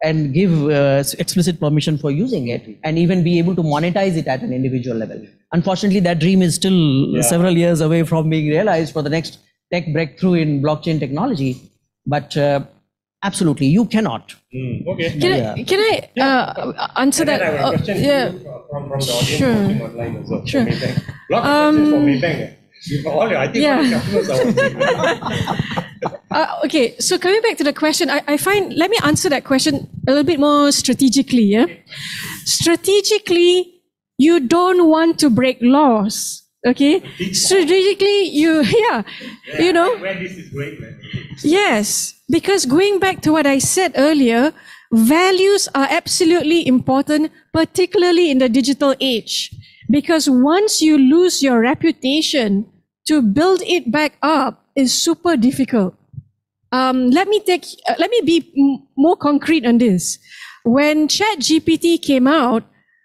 and give explicit permission for using it, and even be able to monetize it at an individual level. Unfortunately, that dream is still several years away from being realized for the next tech breakthrough in blockchain technology. But absolutely, you cannot. Okay. Can I answer that? I have a question from the audience watching online as well. Sure. Lots of questions for Maybank. I think all the customers are watching. Okay, so coming back to the question, I find, let me answer that question a little bit more strategically. Yeah? Strategically, you don't want to break laws. Okay, strategically, you know. Where this is going, man. Yes, because going back to what I said earlier, values are absolutely important, particularly in the digital age. Because once you lose your reputation, to build it back up is super difficult. Let me be more concrete on this. When ChatGPT came out,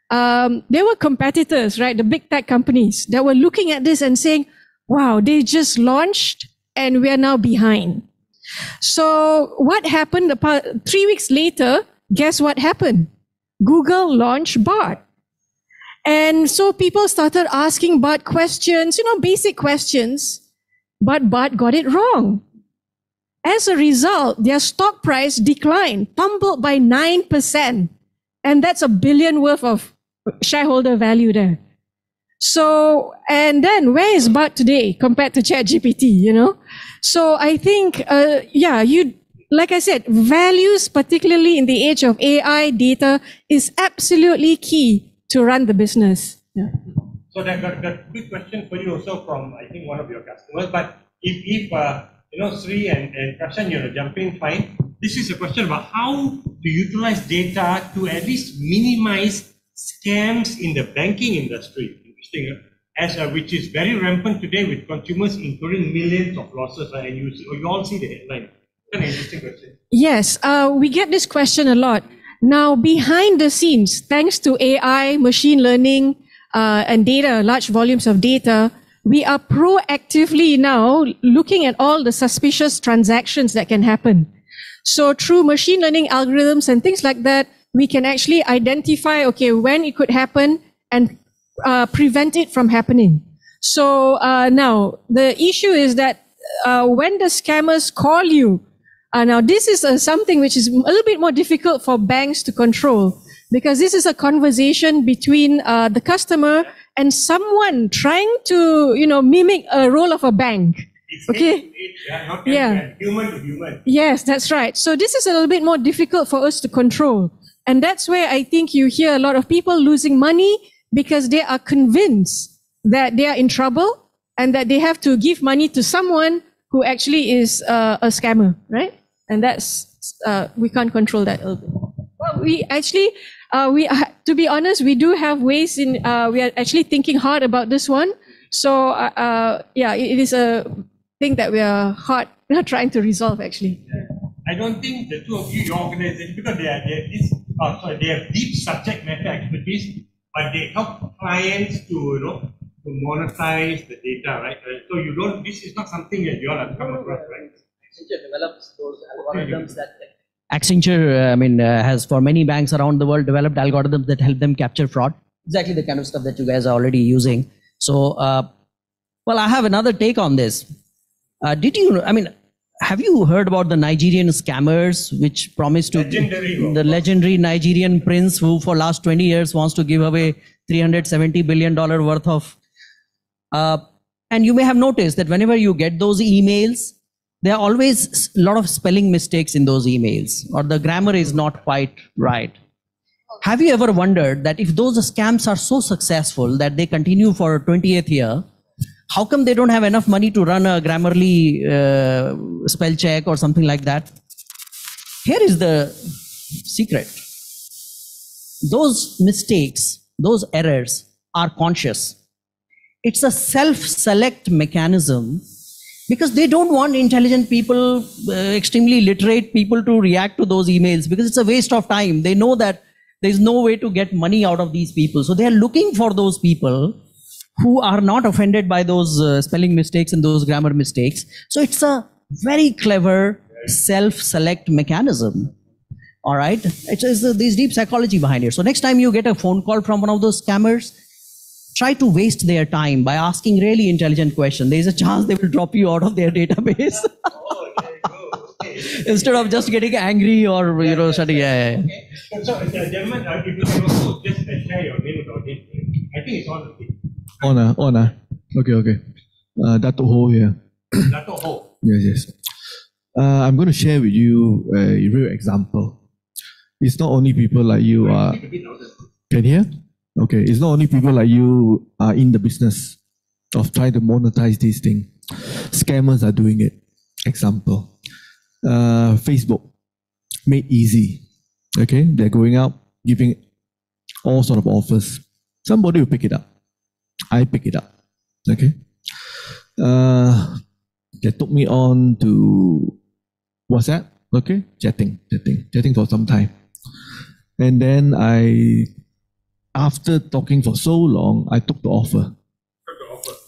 there were competitors, right? The big tech companies that were looking at this and saying, wow, they just launched and we are now behind. So what happened 3 weeks later? Guess what happened? Google launched Bard. And so people started asking Bard questions, basic questions, but Bard got it wrong. As a result, their stock price declined, tumbled by 9%. And that's $1 billion worth of shareholder value there. So, and then where is Bard today compared to ChatGPT, So I think, like I said, values, particularly in the age of AI data, is absolutely key to run the business. Yeah. So that got a quick question for you also from, I think, one of your customers. But if Sri and Prashant, jump in, fine. This is a question about how to utilize data to at least minimize scams in the banking industry. Interesting, which is very rampant today with consumers incurring millions of losses. And you all see the headline. An interesting question. Yes, we get this question a lot. Now, behind the scenes, thanks to AI, machine learning, and data, large volumes of data, we are proactively now looking at all the suspicious transactions that can happen. So through machine learning algorithms and things like that, we can actually identify, when it could happen and prevent it from happening. So now, the issue is that when the scammers call you, now this is something which is a little bit more difficult for banks to control, because this is a conversation between the customer and someone trying to, mimic a role of a bank. Okay. Human to human. Yes, that's right. So this is a little bit more difficult for us to control. And that's where I think you hear a lot of people losing money because they are convinced that they are in trouble and that they have to give money to someone who actually is a scammer, right? And that's, we can't control that a little bit. Well, we actually, to be honest, we do have ways in, we are actually thinking hard about this one. So, it is a thing that we are trying to resolve, actually. I don't think the two of you, your organization, because they have deep subject matter expertise, but they help clients to, to monetize the data, right? So this is not something that you all have come across, right? Accenture develops those algorithms that Accenture, has for many banks around the world developed algorithms that help them capture fraud. Exactly the kind of stuff that you guys are already using. So, I have another take on this. Have you heard about the Nigerian scammers, which promised to the legendary Nigerian prince who for last 20 years wants to give away $370 billion worth of, and you may have noticed that whenever you get those emails, there are always a lot of spelling mistakes in those emails, or the grammar is not quite right. Have you ever wondered that if those scams are so successful that they continue for a 20th year, How come they don't have enough money to run a Grammarly spell check or something like that? Here is the secret. Those mistakes, those errors are conscious. It's a self-select mechanism because they don't want intelligent people, extremely literate people to react to those emails because it's a waste of time. They know that there's no way to get money out of these people. So they are looking for those people who are not offended by those spelling mistakes and those grammar mistakes. So it's a very clever self-select mechanism. All right, there's deep psychology behind it. So next time you get a phone call from one of those scammers, try to waste their time by asking really intelligent questions. There's a chance they will drop you out of their database. Instead of just getting angry or shutting. Yeah. Okay. So, gentlemen, if you can also just share your name with audience. I think it's on. On. Okay. Dato Ho here. Dato Ho. Yes. I'm going to share with you a real example. It's not only people like you are. Can you hear? Okay. It's not only people like you are in the business of trying to monetize this thing. Scammers are doing it. Example. Facebook made easy. Okay, they're going out giving all sort of offers. Somebody will pick it up. I pick it up. Okay. They took me on to WhatsApp. Okay, chatting for some time, and then after talking for so long, I took the offer.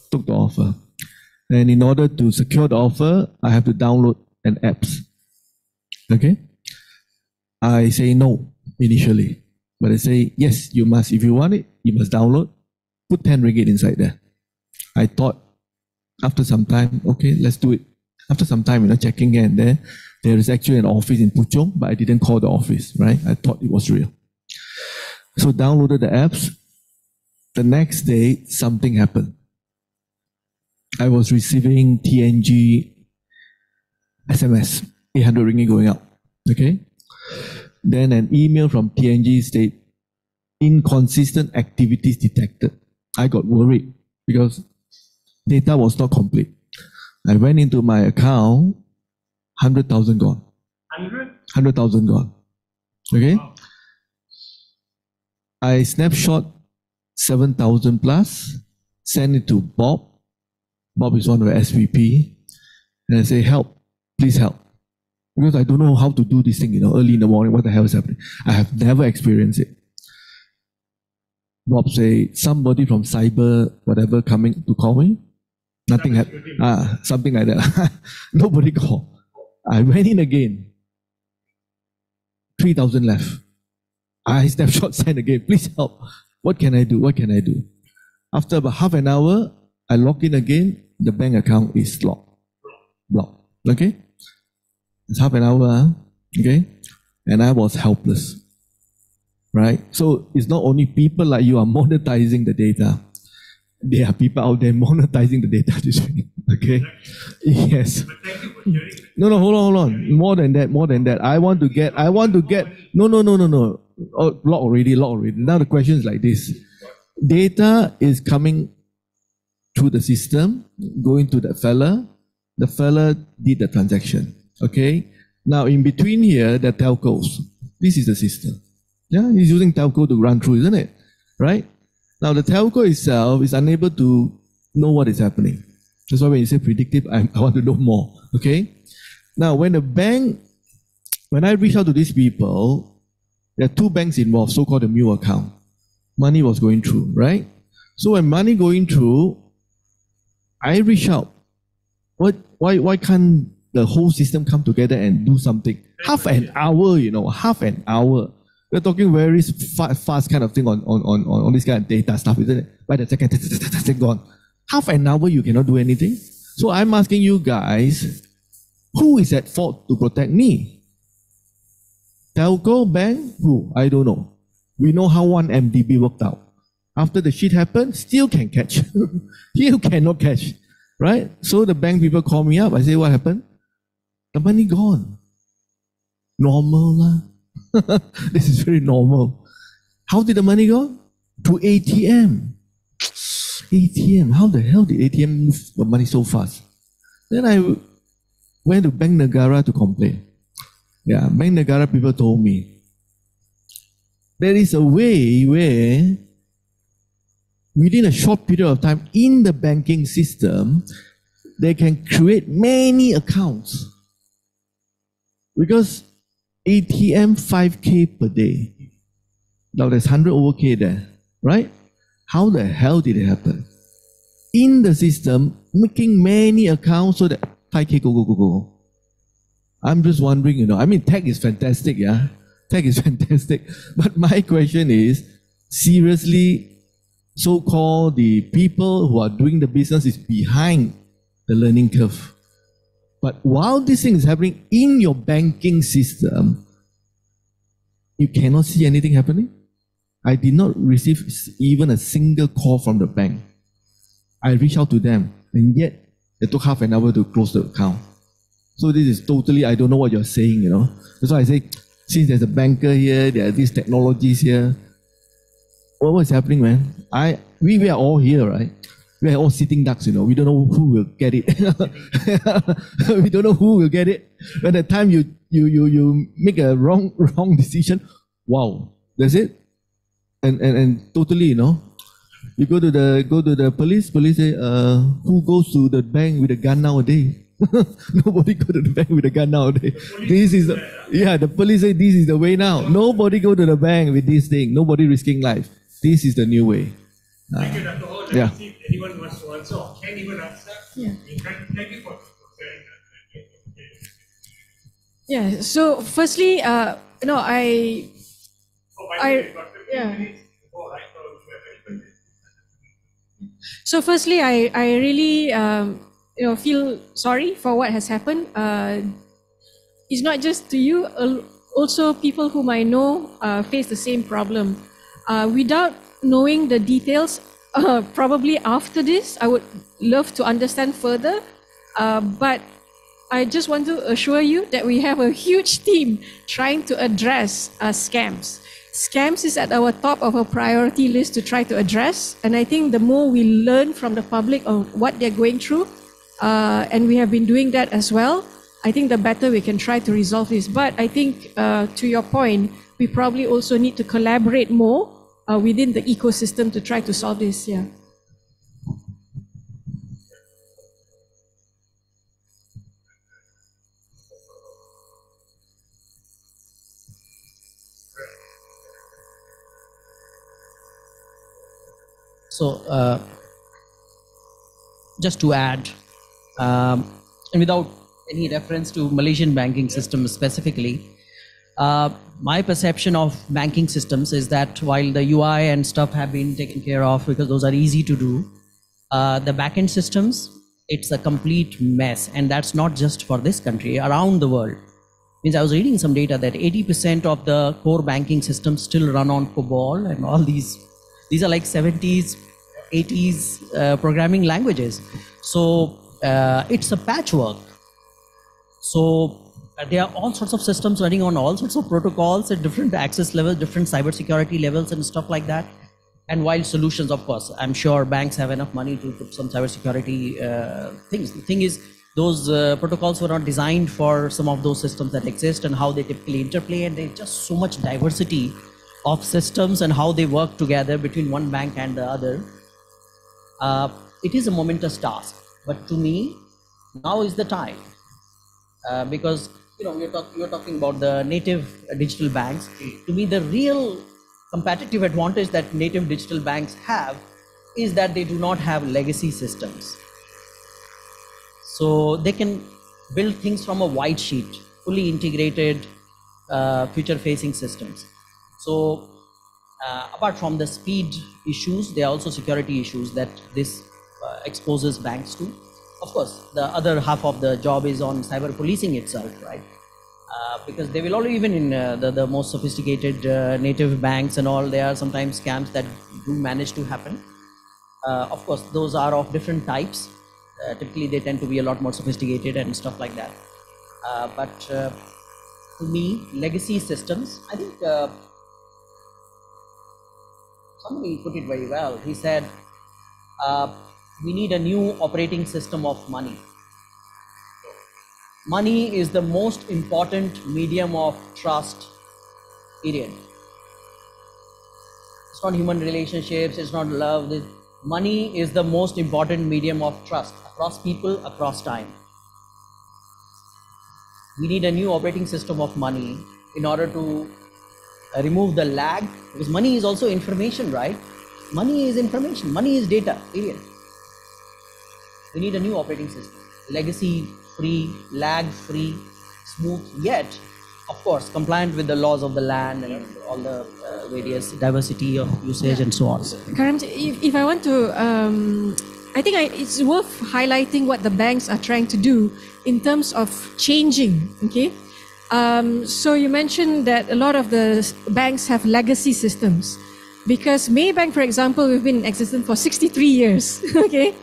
Took the offer, and in order to secure the offer, I have to download an apps. Okay, I say no initially, but I say yes, you must. If you want it, you must download. Put 10 ringgit inside there. I thought after some time, okay, let's do it. After some time, checking here and there is actually an office in Puchong, but I didn't call the office, right? I thought it was real. So downloaded the apps. The next day, something happened. I was receiving TNG SMS, 800 ringgit going out. Okay. Then an email from TNG state, inconsistent activities detected. I got worried because data was not complete. I went into my account, 100,000 gone. 100,000 gone. Okay. Wow. I snapshot 7,000 plus, send it to Bob. Bob is one of the SVP. And I say, help, please help. Because I don't know how to do this thing, early in the morning, what the hell is happening? I have never experienced it. Bob say, somebody from cyber, whatever, coming to call me. Nothing happened. Something like that. Nobody called. I went in again. 3,000 left. I snapshot send again. Please help. What can I do? After about half an hour, I log in again. The bank account is locked. Okay? It's half an hour. Okay? And I was helpless. Right? So it's not only people like you are monetizing the data. There are people out there monetizing the data this week. Okay? Yes. No, hold on. More than that. I want to get. No. Oh, lock already. Now the question is like this. Data is coming through the system, going to the fella. The fella did the transaction. Okay? Now in between here, the telcos. This is the system. Yeah, he's using telco to run through, isn't it? Right? Now the telco itself is unable to know what is happening. That's why when you say predictive, I want to know more. Okay? Now when I reach out to these people, there are two banks involved, so-called a mule account. Money was going through, right? So when money going through, I reach out. Why can't the whole system come together and do something? Half an hour. We're talking very fast kind of thing on this kind of data stuff, isn't it? By the second, gone. Half an hour, you cannot do anything. So I'm asking you guys, who is at fault to protect me? Telco, bank, who? I don't know. We know how one MDB worked out. After the shit happened, still can catch. Still cannot catch. Right? So the bank people call me up. I say, what happened? The money gone. Normal lah. This is very normal. How did the money go? To ATM. ATM, how the hell did ATM move the money so fast? Then I went to Bank Negara to complain. Yeah, Bank Negara people told me, there is a way where within a short period of time in the banking system, they can create many accounts. Because ATM 5K per day. Now there's 100 over K there, right? How the hell did it happen? In the system, making many accounts so that 5K go. I'm just wondering, I mean, tech is fantastic, yeah? Tech is fantastic. But my question is, seriously, so-called the people who are doing the business is behind the learning curve. But while this thing is happening in your banking system, you cannot see anything happening. I did not receive even a single call from the bank. I reached out to them, and yet it took half an hour to close the account. So this is totally, I don't know what you're saying, That's why I say, since there's a banker here, there are these technologies here. What's happening, man? We are all here, right? We are all sitting ducks, We don't know who will get it. We don't know who will get it. By the time you make a wrong decision, wow, that's it. And totally, you go to the police say, who goes to the bank with a gun nowadays? Nobody go to the bank with a gun nowadays. The police say this is the way now. Nobody go to the bank with this thing. Nobody risking life. This is the new way. Thank you, Dr. Hall. Yeah. See if anyone wants to answer or can even answer. Yeah. Thank you for sharing that. Yeah. So, firstly, yeah. So, firstly, I really feel sorry for what has happened. It's not just to you, also people whom I know face the same problem. Without knowing the details, probably after this, I would love to understand further. But I just want to assure you that we have a huge team trying to address scams. Scams is at our top of our priority list to try to address. And I think the more we learn from the public on what they're going through, and we have been doing that as well, I think the better we can try to resolve this. But I think to your point, we probably also need to collaborate more within the ecosystem to try to solve this. Yeah. So, just to add, and without any reference to Malaysian banking system specifically, my perception of banking systems is that while the UI and stuff have been taken care of because those are easy to do, the backend systems, it's a complete mess. And that's not just for this country, around the world. Means I was reading some data that 80% of the core banking systems still run on COBOL and all these are like 70s, 80s programming languages. So it's a patchwork. So there are all sorts of systems running on all sorts of protocols at different access levels, different cybersecurity levels and stuff like that. And while solutions, of course, I'm sure banks have enough money to put some cybersecurity things. The thing is, those protocols were not designed for some of those systems that exist and how they typically interplay, and there's just so much diversity of systems and how they work together between one bank and the other. It is a momentous task, but to me, now is the time. Because you're talking about the native digital banks. To me, the real competitive advantage that native digital banks have is that they do not have legacy systems. So they can build things from a white sheet, fully integrated, future-facing systems. So apart from the speed issues, there are also security issues that this exposes banks to. Of course, the other half of the job is on cyber policing itself, right? Because they will only, even in the most sophisticated native banks and all, there are sometimes scams that do manage to happen. Of course, those are of different types. Typically, they tend to be a lot more sophisticated and stuff like that. But to me, legacy systems, I think somebody put it very well. He said, we need a new operating system of money. Money is the most important medium of trust, period. It's not human relationships, it's not love. Money is the most important medium of trust across people, across time. We need a new operating system of money in order to remove the lag, because money is also information, right? Money is information, money is data, period. We need a new operating system, legacy-free, lag-free, smooth, yet, of course, compliant with the laws of the land and all the various diversity of usage and so on. Karamjit, if I want to, I think it's worth highlighting what the banks are trying to do in terms of changing, okay? So you mentioned that a lot of the banks have legacy systems. Because Maybank, for example, we've been in existence for 63 years, okay?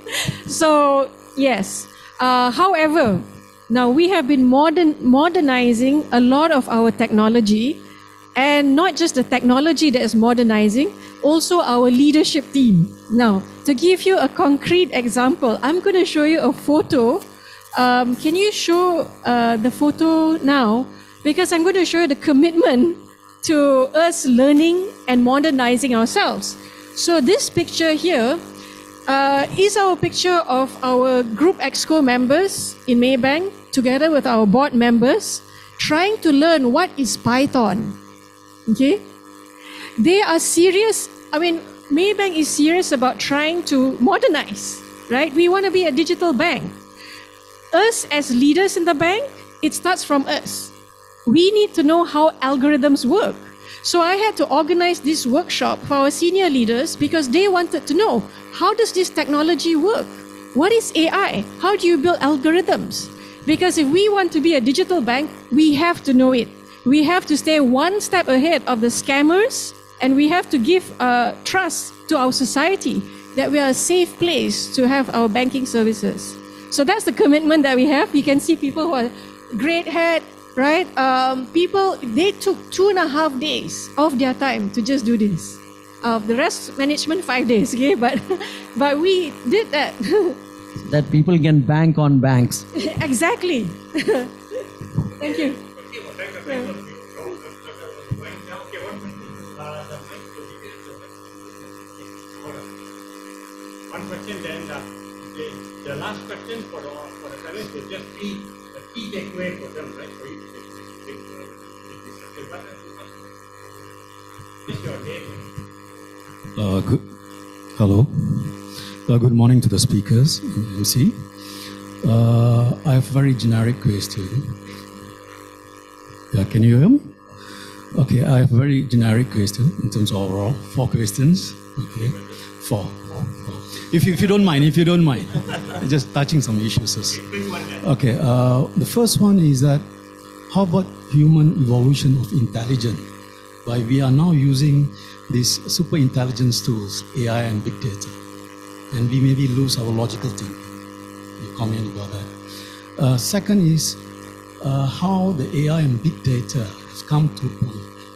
So, yes. However, now we have been modernizing a lot of our technology, and not just the technology that is modernizing, also our leadership team. Now, to give you a concrete example, I'm going to show you a photo. Can you show the photo now? Because I'm going to show you the commitment to us learning and modernizing ourselves. So this picture here is our picture of our Group Exco members in Maybank together with our board members trying to learn what is Python. Okay? They are serious. I mean, Maybank is serious about trying to modernize, right? We want to be a digital bank. Us as leaders in the bank, it starts from us. We need to know how algorithms work. So I had to organize this workshop for our senior leaders because they wanted to know, how does this technology work? What is AI? How do you build algorithms? Because if we want to be a digital bank, we have to know it. We have to stay one step ahead of the scammers, and we have to give trust to our society that we are a safe place to have our banking services. So that's the commitment that we have. You can see people who are great hat, right? People, they took 2.5 days of their time to just do this. The rest, management, 5 days, okay? But we did that. That people can bank on banks. Exactly. Thank you. One question, then the last question for the panelists will just be the key takeaway for them, right? For you to take this. What's your name? Good. Hello. Good morning to the speakers and MC. I have a very generic question. Yeah, can you hear me? Okay, I have a very generic question in terms of overall. 4 questions. Okay, 4. If you don't mind, just touching some issues. Okay, the first one is that how about human evolution of intelligence? Why we are now using these super intelligence tools, AI and big data, and we maybe lose our logical thinking. You comment about that. Second is how the AI and big data has come to,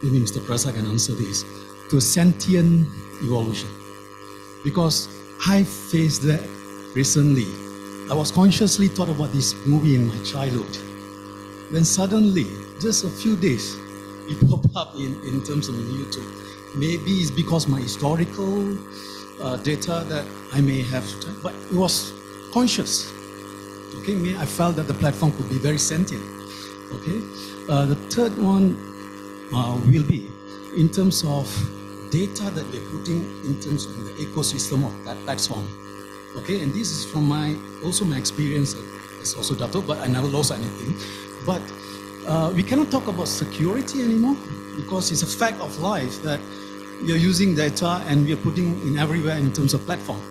maybe Mr. Prashant can answer this, to sentient evolution. Because I faced that recently. I was consciously thought about this movie in my childhood. Then suddenly, just a few days, it popped up in terms of YouTube. Maybe it's because my historical data that I may have, but it was conscious. Okay, I felt that the platform could be very sentient. Okay, the third one will be in terms of data that we're putting in terms of the ecosystem of that platform. Okay, and this is from my experience as also Dato, but I never lost anything. But we cannot talk about security anymore because it's a fact of life that we are using data and we are putting in everywhere in terms of platform.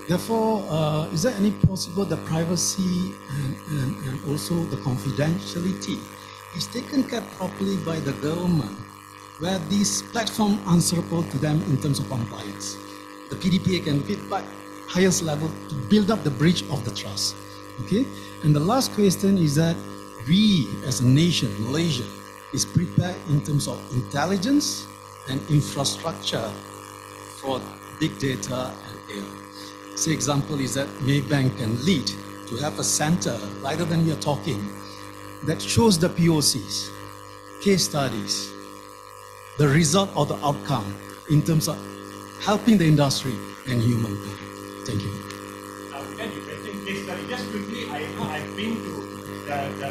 Therefore, is there any possible the privacy and also the confidentiality is taken care properly by the government, where these platforms answerable to them in terms of compliance? The PDPA can fit by highest level to build up the bridge of the trust. Okay, and the last question is that we as a nation, Malaysia, is prepared in terms of intelligence and infrastructure for big data and AI. say example is that Maybank can lead to have a center, rather than we are talking, that shows the POCs, case studies, the result or the outcome in terms of helping the industry and human being. Thank you. Then you mentioned case study. Just quickly, I know I've been to the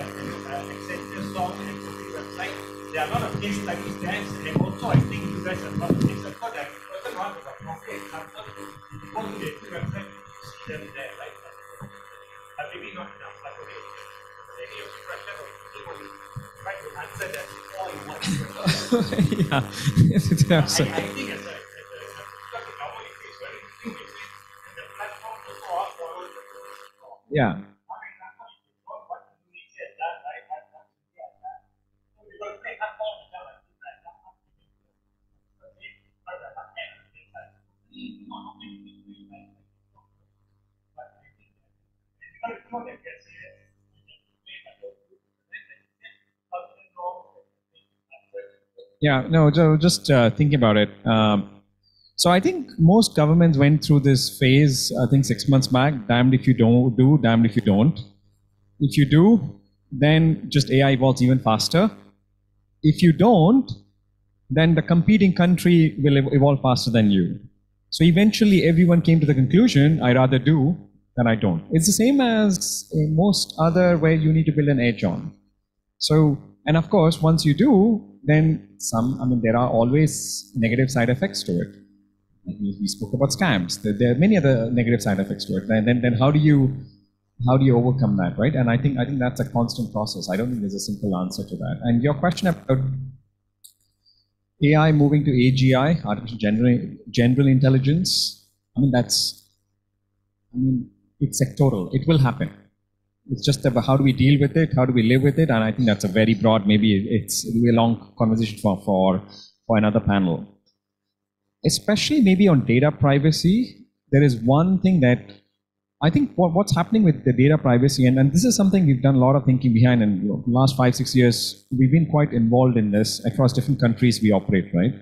Accenture Song and Entropia website. There are a lot of case studies there, and also I think you guys have got things. Of course, that certain one with a concrete example. Go to the Entropia website, you see them there, right? Maybe not enough, but okay. Any of the question or you will try to answer that all in one. Yeah. I think as a yeah. Yeah, no, just thinking about it. So I think most governments went through this phase, I think 6 months back, damned if you don't do, damned if you don't. If you do, then just AI evolves even faster. If you don't, then the competing country will evolve faster than you. So eventually everyone came to the conclusion, I rather do than I don't. It's the same as in most other where you need to build an edge on. So, and of course, once you do, then there are always negative side effects to it. We spoke about scams. There are many other negative side effects to it. And then how do you overcome that, right? And I think that's a constant process. I don't think there's a simple answer to that. And your question about AI moving to AGI, artificial general intelligence, it's sectoral. It will happen. It's just about how do we deal with it, how do we live with it, and I think that's a very broad, maybe it'll be a long conversation for another panel. Especially maybe on data privacy, there is one thing that I think what's happening with the data privacy, and this is something we've done a lot of thinking behind, and the last 5-6 years, we've been quite involved in this across different countries we operate, right?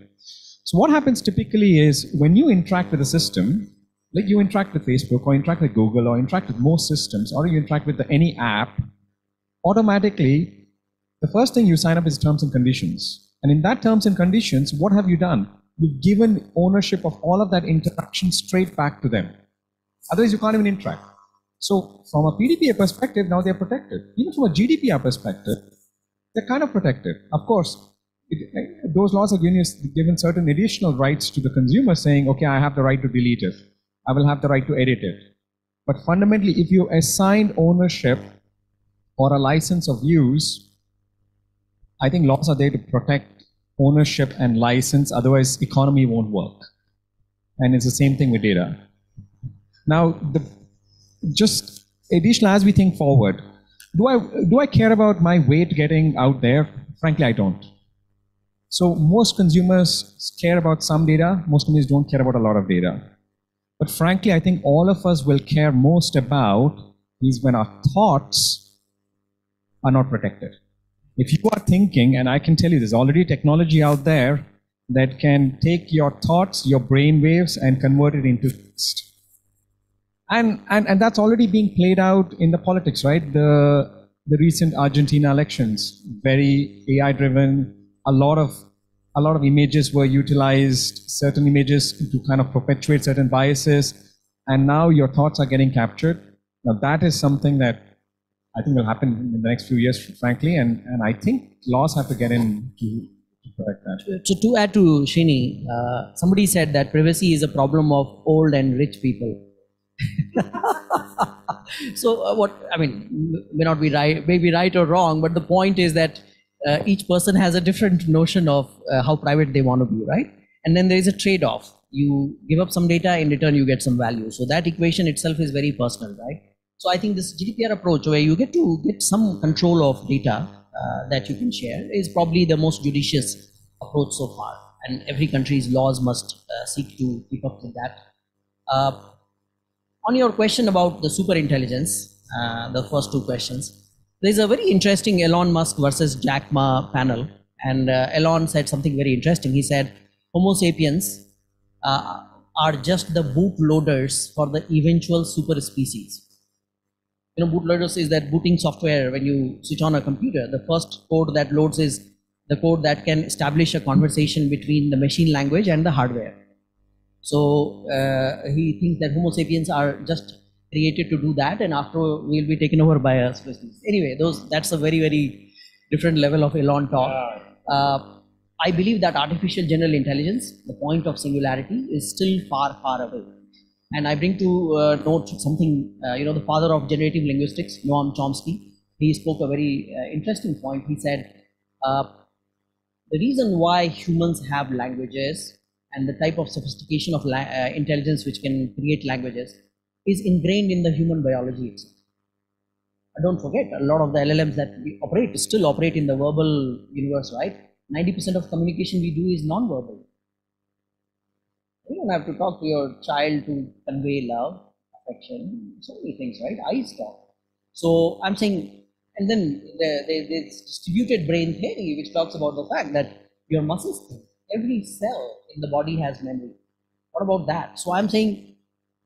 So what happens typically is when you interact with a system, like you interact with Facebook or interact with Google or interact with most systems, or you interact with any app, automatically, the first thing you sign up is terms and conditions. And in that terms and conditions, what have you done? You've given ownership of all of that interaction straight back to them. Otherwise, you can't even interact. So from a PDPA perspective, now they're protected. Even from a GDPR perspective, they're kind of protected. Of course, those laws are given certain additional rights to the consumer saying, okay, I have the right to delete it. I will have the right to edit it. But fundamentally, if you assign ownership or a license of use, I think laws are there to protect ownership and license, otherwise economy won't work. And it's the same thing with data. Now, just additional as we think forward, do I care about my weight getting out there? Frankly, I don't. So most consumers care about some data, most companies don't care about a lot of data. But frankly, I think all of us will care most about is when our thoughts are not protected. If you are thinking, and I can tell you there's already technology out there that can take your thoughts, your brain waves, and convert it into text. And that's already being played out in the politics, right? The recent Argentina elections, very AI driven, a lot of images were utilized, certain images to kind of perpetuate certain biases, and now your thoughts are getting captured. Now that is something that I think will happen in the next few years, frankly, and I think laws have to get in to protect that. So to add to Srini, somebody said that privacy is a problem of old and rich people. So may not be right, may be right or wrong, but the point is that each person has a different notion of how private they want to be, right? And then there is a trade-off. You give up some data, in return you get some value. So that equation itself is very personal, right? So I think this GDPR approach where you get to get some control of data that you can share is probably the most judicious approach so far. And every country's laws must seek to keep up with that. On your question about the super intelligence, the first two questions, there's a very interesting Elon Musk versus Jack Ma panel, and Elon said something very interesting. He said, Homo sapiens, are just the bootloaders for the eventual super species. You know, bootloaders is that booting software when you switch on a computer. The first code that loads is the code that can establish a conversation between the machine language and the hardware. So he thinks that Homo sapiens are just created to do that, and after we'll be taken over by a species. Anyway, that's a very, very different level of Elon talk. I believe that artificial general intelligence, the point of singularity, is still far, far away. And I bring to note something, the father of generative linguistics, Noam Chomsky, he spoke a very interesting point. He said, the reason why humans have languages and the type of sophistication of intelligence which can create languages is ingrained in the human biology itself. Don't forget, a lot of the LLMs that we operate still operate in the verbal universe, right? 90% of communication we do is non-verbal. You don't have to talk to your child to convey love, affection, so many things, right? Eyes talk. So I'm saying, and then there's distributed brain theory, which talks about the fact that your muscles think. Every cell in the body has memory. What about that? So I'm saying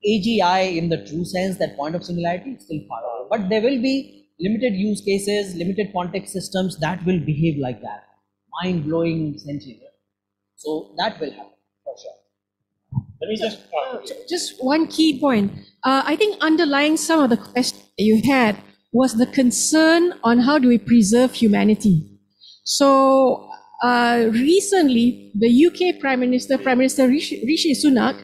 AGI in the true sense, that point of singularity, is still far away. But there will be limited use cases, limited context systems that will behave like that. Mind-blowing sentient. So that will happen for sure. Let me just one key point. I think underlying some of the questions that you had was the concern on how do we preserve humanity. So recently, the UK Prime Minister Rishi Sunak,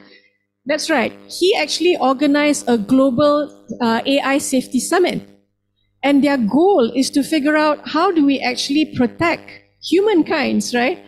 that's right, he actually organized a global AI safety summit. And their goal is to figure out how do we actually protect humankind, right?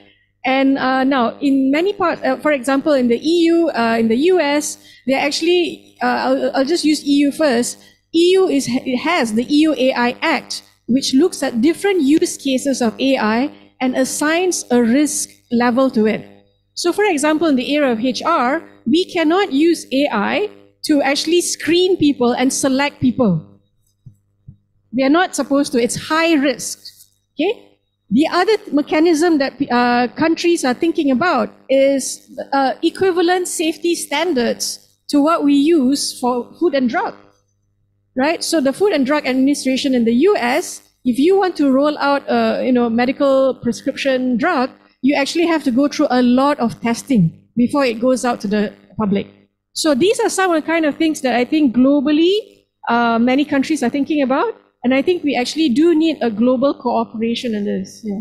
And now, in many parts, for example, in the EU, in the US, they actually, I'll just use EU first. It has the EU AI Act, which looks at different use cases of AI and assigns a risk level to it. So, for example, in the area of HR, we cannot use AI to actually screen people and select people. We are not supposed to. It's high risk. Okay. The other mechanism that countries are thinking about is equivalent safety standards to what we use for food and drug, right? So the Food and Drug Administration in the US, if you want to roll out a medical prescription drug, you actually have to go through a lot of testing before it goes out to the public. So these are some of the kind of things that I think globally many countries are thinking about. And I think we actually do need a global cooperation in this. Yeah.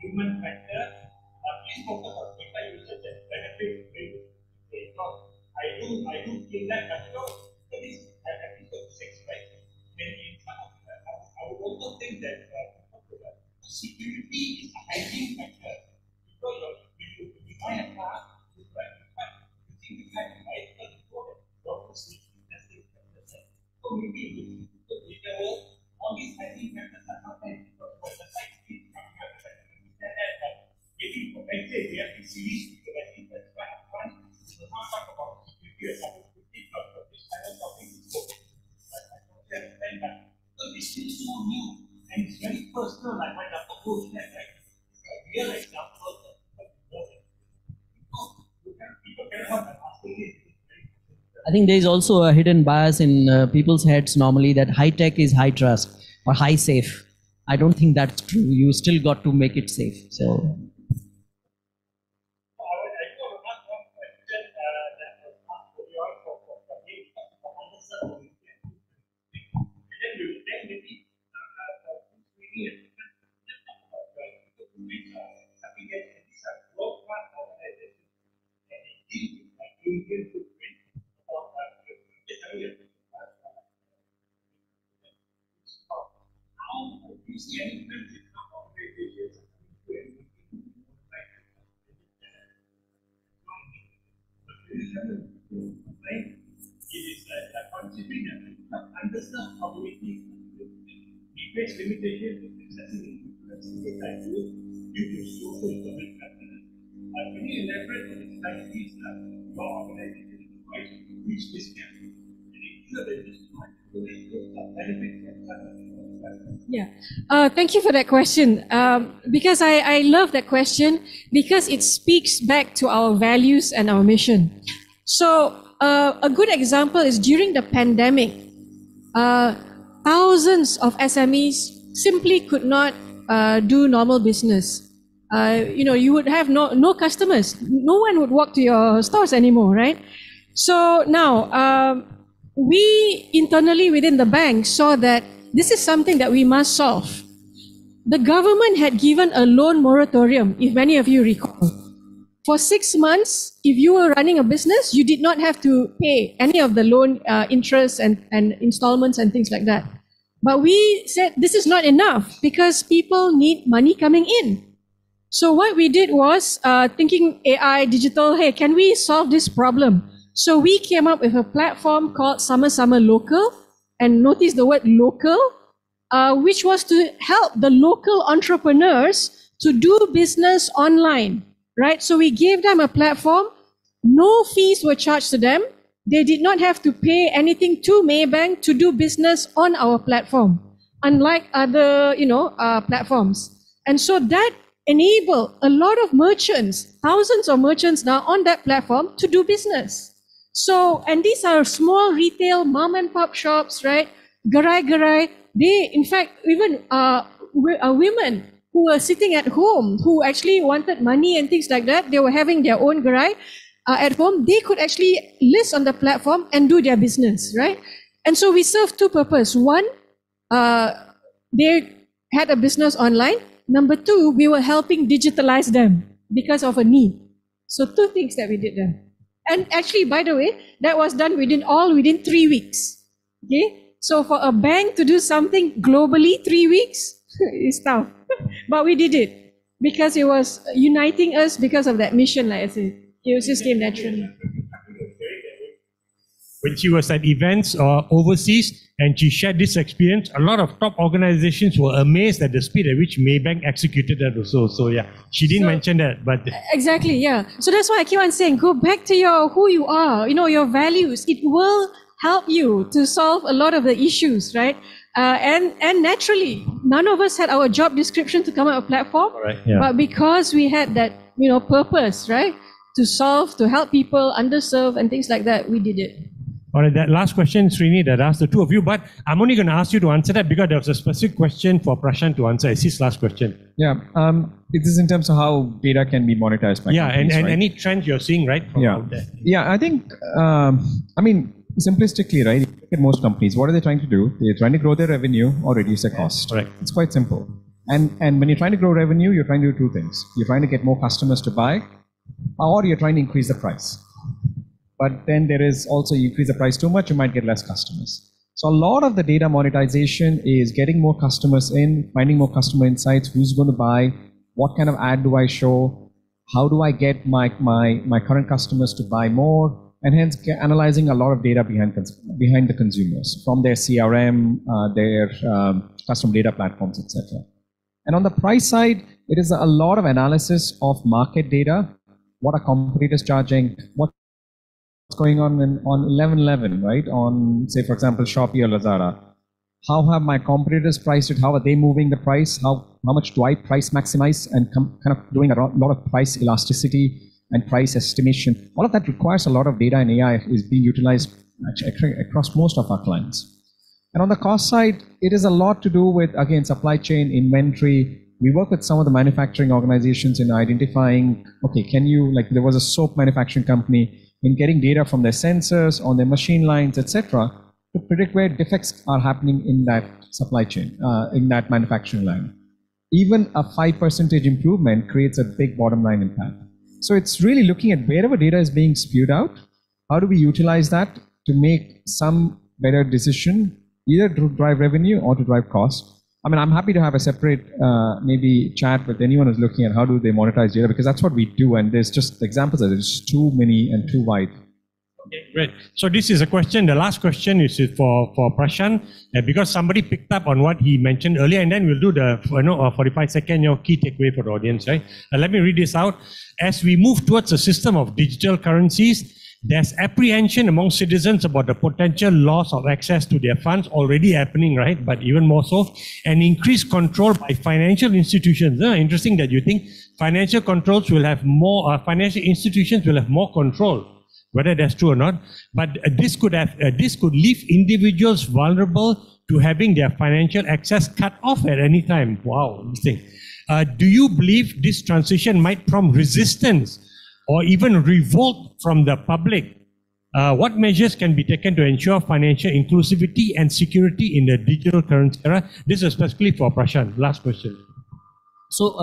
Human factor, please focus on data usage and benefit rate. I do feel that, that is episode 6, right? I would also think that security is a hygiene factor. Because when you buy a car, you think you can buy it before that. So maybe all these hygiene factors are not there because the site is coming up with that. Maybe for next day, we have to series because I think that's quite fun. So not talk about security or something. It's still so new and it's very personal, like my Dr. Coach said, right? It's a real example of people can have an asking. I think there is also a hidden bias in people's heads normally that high tech is high trust or high safe. I don't think that's true. You still got to make it safe. So. Can you elaborate on the strategies that your organization is trying to reach this gap? And ensure that this benefit from Yeah, thank you for that question. Because I love that question because it speaks back to our values and our mission. So a good example is during the pandemic, thousands of SMEs simply could not do normal business. You would have no customers. No one would walk to your stores anymore, right? So now we internally within the bank saw that this is something that we must solve. The government had given a loan moratorium, if many of you recall. For 6 months, if you were running a business, you did not have to pay any of the loan interest and installments and things like that. But we said this is not enough because people need money coming in. So what we did was thinking AI, digital, hey, can we solve this problem? So we came up with a platform called Sama-Sama Local, and notice the word local, which was to help the local entrepreneurs to do business online, right? So we gave them a platform, no fees were charged to them. They did not have to pay anything to Maybank to do business on our platform, unlike other, platforms. And so that enabled a lot of merchants, thousands of merchants now on that platform to do business. So, and these are small retail mom and pop shops, right? Garai. They, in fact, even women who were sitting at home, who actually wanted money and things like that, they were having their own garai at home. They could actually list on the platform and do their business, right? And so we served two purposes. One, they had a business online. Number two, we were helping digitalize them because of a need. So two things that we did there. And actually, by the way, that was done within 3 weeks. Okay? So for a bank to do something globally 3 weeks is tough. But we did it because it was uniting us because of that mission, like I said. It just came naturally. When she was at events or overseas and she shared this experience, a lot of top organizations were amazed at the speed at which Maybank executed that also. So yeah, she didn't mention that, but exactly, yeah. So that's why I keep on saying, go back to who you are, your values. It will help you to solve a lot of the issues, right? And naturally, none of us had our job description to come up with a platform, right, yeah. But because we had that, purpose, right, to help people underserved and things like that, we did it. All right, that last question, Srini, that asked the two of you, but I'm only going to ask you to answer that because there was a specific question for Prashant to answer. It's his last question. Yeah, it is in terms of how data can be monetized by companies, and right? any trends you're seeing, right, from out there? Yeah, I think, simplistically, right, you look at most companies, what are they trying to do? They're trying to grow their revenue or reduce their cost. Right. It's quite simple. And when you're trying to grow revenue, you're trying to do two things. You're trying to get more customers to buy, or you're trying to increase the price. But then there is also, you increase the price too much, you might get less customers. So a lot of the data monetization is getting more customers in, finding more customer insights, who's going to buy, what kind of ad do I show, how do I get my current customers to buy more, and hence analyzing a lot of data behind the consumers, from their CRM, their custom data platforms, etc. And on the price side, it is a lot of analysis of market data, what are competitors charging, what's going on 11/11, right? On, say, for example, Shopee or Lazada. How have my competitors priced it? How are they moving the price? How much do I price maximize? And kind of doing a lot of price elasticity and price estimation. All of that requires a lot of data, and AI is being utilized across most of our clients. And on the cost side, it is a lot to do with, again, supply chain, inventory. We work with some of the manufacturing organizations in identifying, okay, there was a soap manufacturing company, in getting data from their sensors, on their machine lines, etc., to predict where defects are happening in that supply chain, in that manufacturing line. Even a 5% improvement creates a big bottom line impact. So it's really looking at wherever data is being spewed out, how do we utilize that to make some better decision, either to drive revenue or to drive cost. I mean, I'm happy to have a separate maybe chat with anyone who's looking at how do they monetize data, because that's what we do, and there's just examples that there's too many and too wide. Okay, great. So this is a question. The last question is for Prashant, because somebody picked up on what he mentioned earlier, and then we'll do the 45-second key takeaway for the audience, right? Let me read this out. As we move towards a system of digital currencies, there's apprehension among citizens about the potential loss of access to their funds already happening, right? But even more so, and increased control by financial institutions. Interesting that you think financial controls will have more, financial institutions will have more control. Whether that's true or not, but this could leave individuals vulnerable to having their financial access cut off at any time. Wow, interesting. Do you believe this transition might prompt resistance or even revolt from the public? What measures can be taken to ensure financial inclusivity and security in the digital currency era? This is specifically for Prashant. Last question. So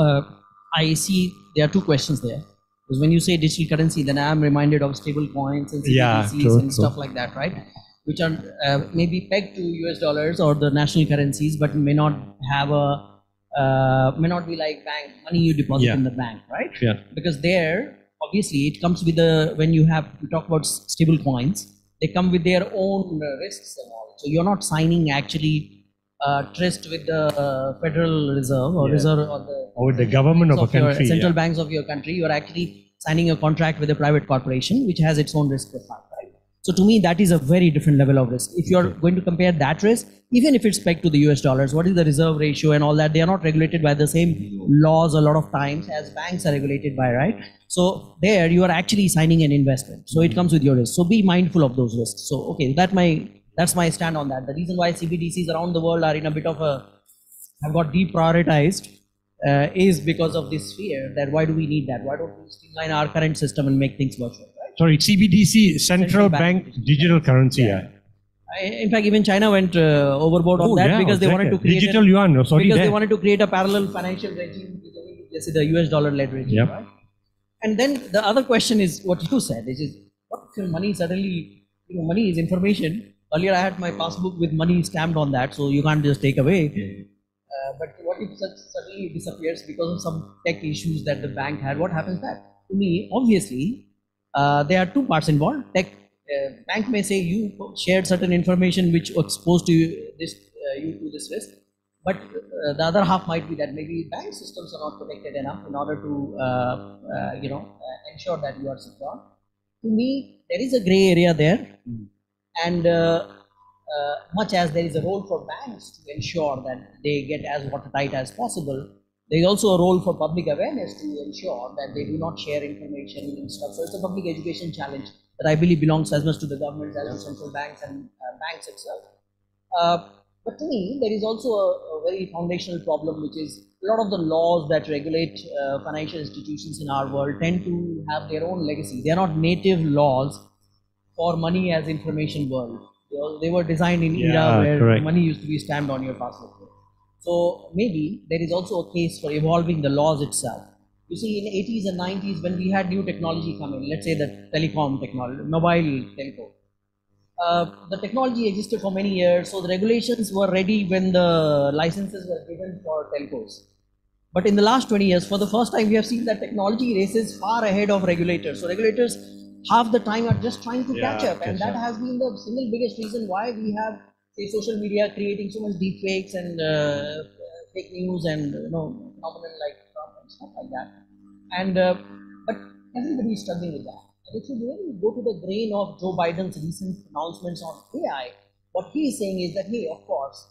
I see there are two questions there. Because when you say digital currency, then I am reminded of stable coins and CBDCs and stuff like that, right? Which are maybe pegged to US dollars or the national currencies, but may not have may not be like bank money you deposit in the bank, right? Yeah. Because there, obviously, it comes with when you talk about stable coins, they come with their own risks and all. So you're not signing actually trust with the Federal Reserve or Reserve or the government of a country, central banks of your country. You're actually signing a contract with a private corporation which has its own risk profile, right? So to me, that is a very different level of risk. If you're going to compare that risk, even if it's pegged to the US dollars, what is the reserve ratio and all that? They are not regulated by the same laws a lot of times as banks are regulated by, right? So there you are actually signing an investment. So it comes with your risk. So be mindful of those risks. So okay, that's my stand on that. The reason why CBDCs around the world are in a bit of have got deprioritized is because of this fear that why do we need that? Why don't we streamline our current system and make things virtual, right? Sorry, CBDC, Central Bank Digital Currency. In fact, even China went overboard on that because they wanted to create digital yuan. They wanted to create a parallel financial regime with the US dollar led regime, right? And then the other question is what you said, is what if your money suddenly, money is information. Earlier I had my passbook with money stamped on that, so you can't just take away. But what if suddenly it disappears because of some tech issues that the bank had? What happens then? To me, obviously, there are two parts involved. Bank may say you shared certain information which exposed you to this risk, but the other half might be that maybe bank systems are not protected enough in order to ensure that you are secure. To me, there is a gray area there, and much as there is a role for banks to ensure that they get as watertight as possible, there is also a role for public awareness to ensure that they do not share information and stuff. So it's a public education challenge that I believe belongs as much to the government as to central banks and banks itself. But to me, there is also a very foundational problem, which is a lot of the laws that regulate financial institutions in our world tend to have their own legacy. They are not native laws for money as information world. They were designed in era where money used to be stamped on your passport. So maybe there is also a case for evolving the laws itself. You see, in 80s and 90s, when we had new technology come in, let's say the telecom technology, mobile telco, the technology existed for many years, so the regulations were ready when the licenses were given for telcos. But in the last 20 years, for the first time, we have seen that technology races far ahead of regulators. So regulators half the time are just trying to catch up, and that has been the single biggest reason why we have, say, social media creating so much deep fakes and fake news and phenomenon like Trump and stuff like that. And but everybody is struggling with that. And if you really go to the grain of Joe Biden's recent announcements on AI, what he is saying is that, hey, of course,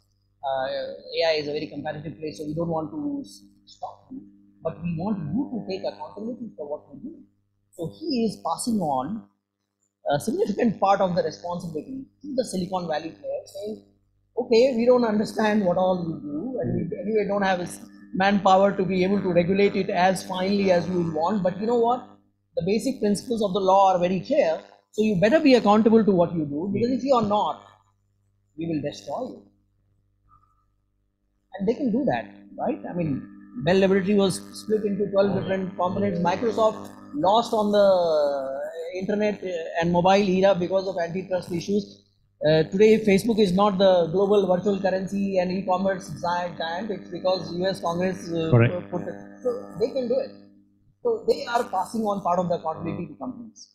AI is a very competitive place, so we don't want to stop you, but we want you to take accountability for what we do. So he is passing on a significant part of the responsibility to the Silicon Valley players, saying, okay, we don't understand what all you do, and we anyway don't have manpower to be able to regulate it as finely as we would want, but you know what? The basic principles of the law are very clear, so you better be accountable to what you do, because if you are not, we will destroy you. And they can do that, right? I mean, Bell Laboratory was split into 12 different components. Microsoft lost on the internet and mobile era because of antitrust issues. Today, Facebook is not the global virtual currency and e-commerce giant. It's because US Congress put it. So they can do it. So they are passing on part of the accountability to companies.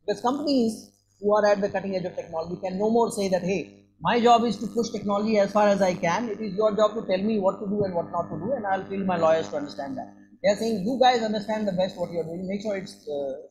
Because companies who are at the cutting edge of technology can no more say that, hey, my job is to push technology as far as I can. It is your job to tell me what to do and what not to do, and I'll fill my lawyers to understand that. They are saying, you guys understand the best what you're doing. Make sure it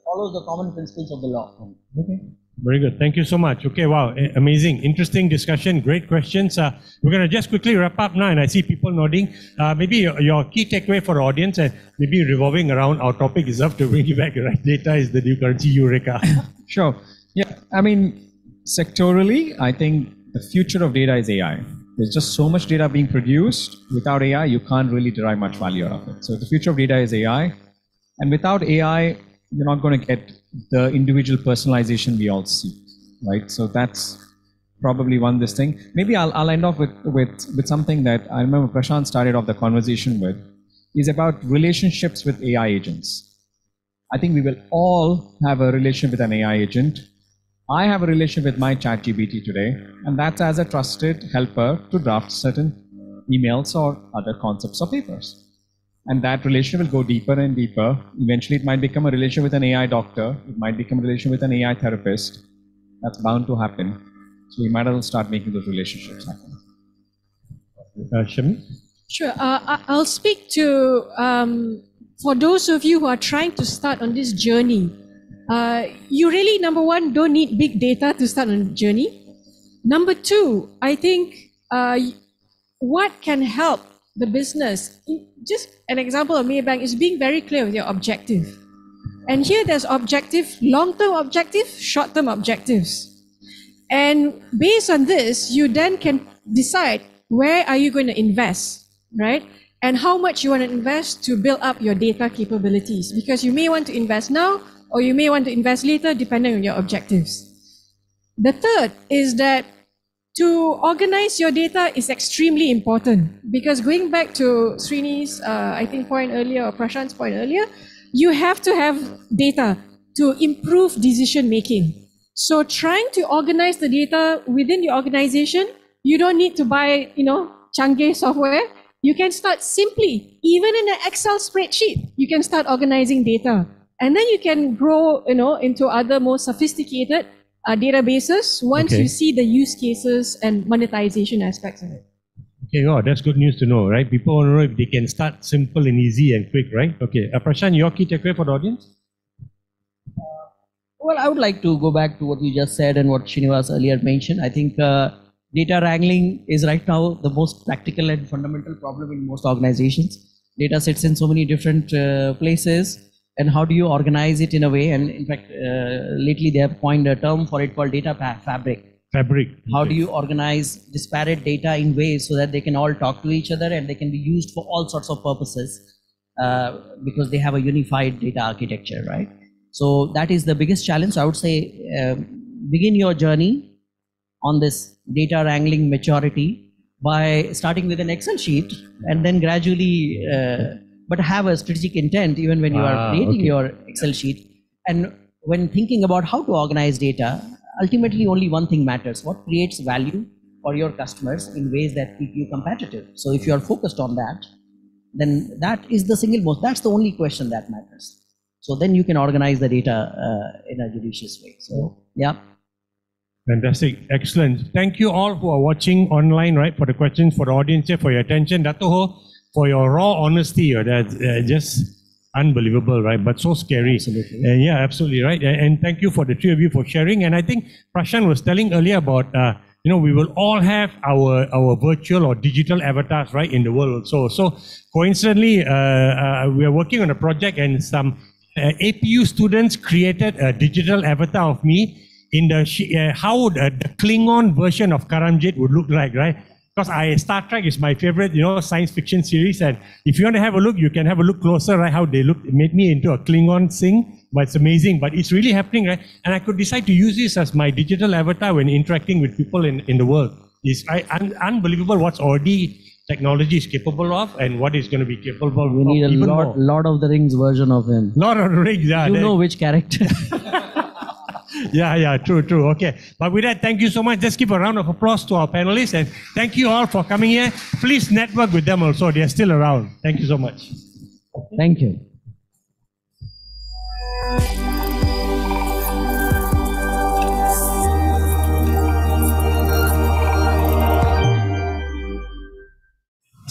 follows the common principles of the law. Okay. Very good. Thank you so much. Okay, wow, amazing, interesting discussion, great questions. We're going to just quickly wrap up now, and I see people nodding. Maybe your key takeaway for the audience, and maybe revolving around our topic is up to bring you back, right? Data is the new currency, Eureka. Sure. Yeah, I mean, sectorally, I think the future of data is AI. There's just so much data being produced. Without AI, you can't really derive much value out of it. So the future of data is AI. And without AI, you're not going to get the individual personalization we all seek, right? So that's probably this thing. Maybe I'll end off with something that I remember Prashant started off the conversation with, is about relationships with AI agents. I think we will all have a relationship with an AI agent. I have a relationship with my ChatGPT today, and that's as a trusted helper to draft certain emails or other concepts or papers. And that relationship will go deeper and deeper. Eventually, it might become a relationship with an AI doctor. It might become a relationship with an AI therapist. That's bound to happen. So we might as well start making those relationships happen. Shameem? Sure. I'll speak to, for those of you who are trying to start on this journey, you really, number one, don't need big data to start on the journey. Number two, I think what can help the business, just an example of Maybank, is being very clear with your objective. And here there's objective, long-term objective, short-term objectives. And based on this, you then can decide where are you going to invest, right? And how much you want to invest to build up your data capabilities. Because you may want to invest now, or you may want to invest later, depending on your objectives. The third is that to organize your data is extremely important, because going back to Srini's, I think, point earlier, or Prashant's point earlier, you have to have data to improve decision making. So trying to organize the data within the organization, you don't need to buy, Changi software. You can start simply, even in an Excel spreadsheet, you can start organizing data. And then you can grow, into other more sophisticated databases once you see the use cases and monetization aspects of it. Okay, oh, that's good news to know, right? People want to know if they can start simple and easy and quick, right? Okay, Prashant, your key takeaway for the audience? Well, I would like to go back to what you just said and what Srinivas earlier mentioned. I think data wrangling is right now the most practical and fundamental problem in most organizations. Data sits in so many different places. And how do you organize it in a way? And in fact, lately they have coined a term for it called data fabric. How do you organize disparate data in ways so that they can all talk to each other and they can be used for all sorts of purposes because they have a unified data architecture, right? So that is the biggest challenge. So I would say begin your journey on this data wrangling maturity by starting with an Excel sheet and then gradually but have a strategic intent even when you are creating your Excel sheet. And when thinking about how to organize data, ultimately only one thing matters: what creates value for your customers in ways that keep you competitive. So if you are focused on that, then that is the single most, that's the only question that matters. So then you can organize the data in a judicious way. So, yeah. Fantastic, excellent. Thank you all who are watching online, right, for the questions, for the audience here, for your attention. Dato' Ho, for your raw honesty, that's just unbelievable, right? But so scary. Absolutely. Yeah, absolutely, right. And thank you for the three of you for sharing. And I think Prashant was telling earlier about, we will all have our virtual or digital avatars, right, in the world. So coincidentally, we are working on a project, and some APU students created a digital avatar of me in the how the Klingon version of Karamjit would look like, right? Because Star Trek is my favorite, science fiction series, and if you want to have a look, you can have a look closer, right? How they look, it made me into a Klingon thing, but it's amazing. But it's really happening, right? And I could decide to use this as my digital avatar when interacting with people in the world. It's unbelievable what's already technology is capable of, and what is going to be capable of. We need a Lord of the Rings version of him. Lord of the Rings, yeah. You know which character. Yeah, true. Okay. But with that, thank you so much. Just give a round of applause to our panelists, and thank you all for coming here. Please network with them also. They are still around. Thank you so much. Thank you.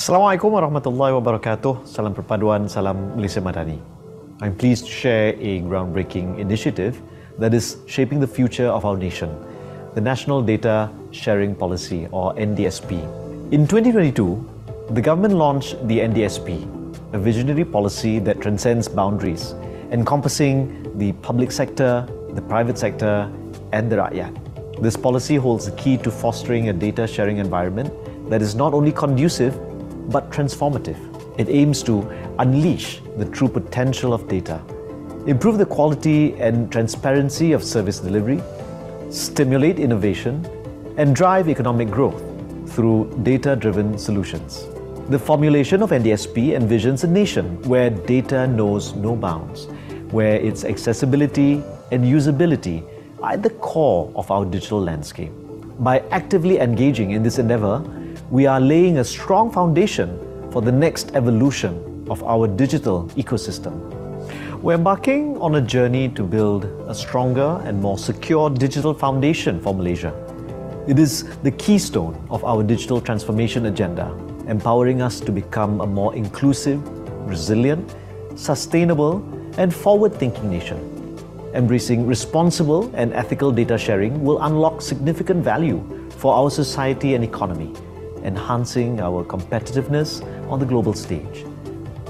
Assalamualaikum warahmatullahi wabarakatuh. Salam perpaduan, salam Malaysia Madani. I'm pleased to share a groundbreaking initiative that is shaping the future of our nation, the National Data Sharing Policy, or NDSP. In 2022, the government launched the NDSP, a visionary policy that transcends boundaries, encompassing the public sector, the private sector, and the rakyat. This policy holds the key to fostering a data sharing environment that is not only conducive, but transformative. It aims to unleash the true potential of data, improve the quality and transparency of service delivery, stimulate innovation, and drive economic growth through data-driven solutions. The formulation of NDSP envisions a nation where data knows no bounds, where its accessibility and usability are at the core of our digital landscape. By actively engaging in this endeavor, we are laying a strong foundation for the next evolution of our digital ecosystem. We're embarking on a journey to build a stronger and more secure digital foundation for Malaysia. It is the keystone of our digital transformation agenda, empowering us to become a more inclusive, resilient, sustainable, and forward-thinking nation. Embracing responsible and ethical data sharing will unlock significant value for our society and economy, enhancing our competitiveness on the global stage.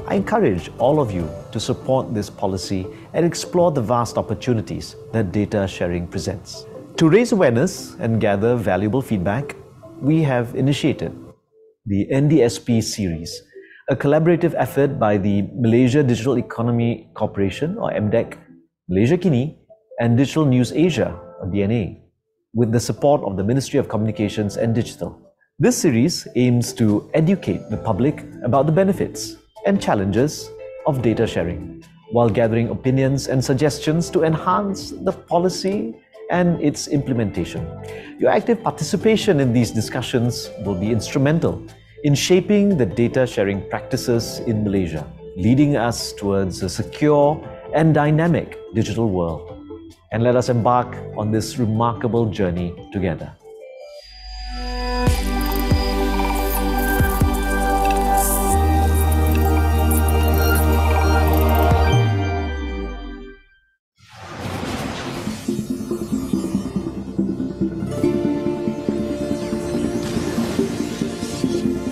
I encourage all of you to support this policy and explore the vast opportunities that data sharing presents. To raise awareness and gather valuable feedback, we have initiated the NDSP series, a collaborative effort by the Malaysia Digital Economy Corporation, or MDEC, Malaysia Kini, and Digital News Asia, or DNA, with the support of the Ministry of Communications and Digital. This series aims to educate the public about the benefits and challenges of data sharing, while gathering opinions and suggestions to enhance the policy and its implementation. Your active participation in these discussions will be instrumental in shaping the data sharing practices in Malaysia, leading us towards a secure and dynamic digital world. And let us embark on this remarkable journey together.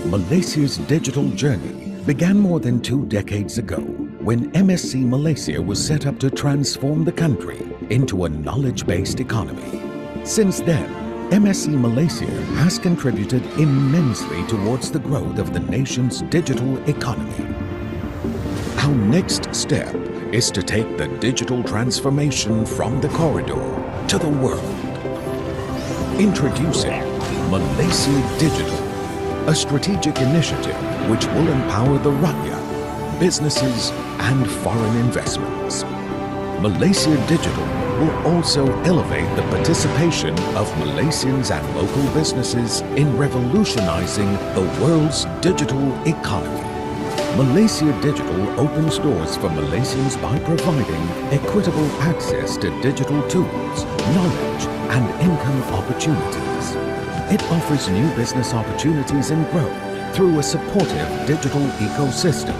Malaysia's digital journey began more than 2 decades ago when MSC Malaysia was set up to transform the country into a knowledge-based economy. Since then, MSC Malaysia has contributed immensely towards the growth of the nation's digital economy. Our next step is to take the digital transformation from the corridor to the world. Introducing Malaysia Digital, a strategic initiative which will empower the rakyat, businesses and foreign investments. Malaysia Digital will also elevate the participation of Malaysians and local businesses in revolutionizing the world's digital economy. Malaysia Digital opens doors for Malaysians by providing equitable access to digital tools, knowledge and income opportunities. It offers new business opportunities and growth through a supportive digital ecosystem.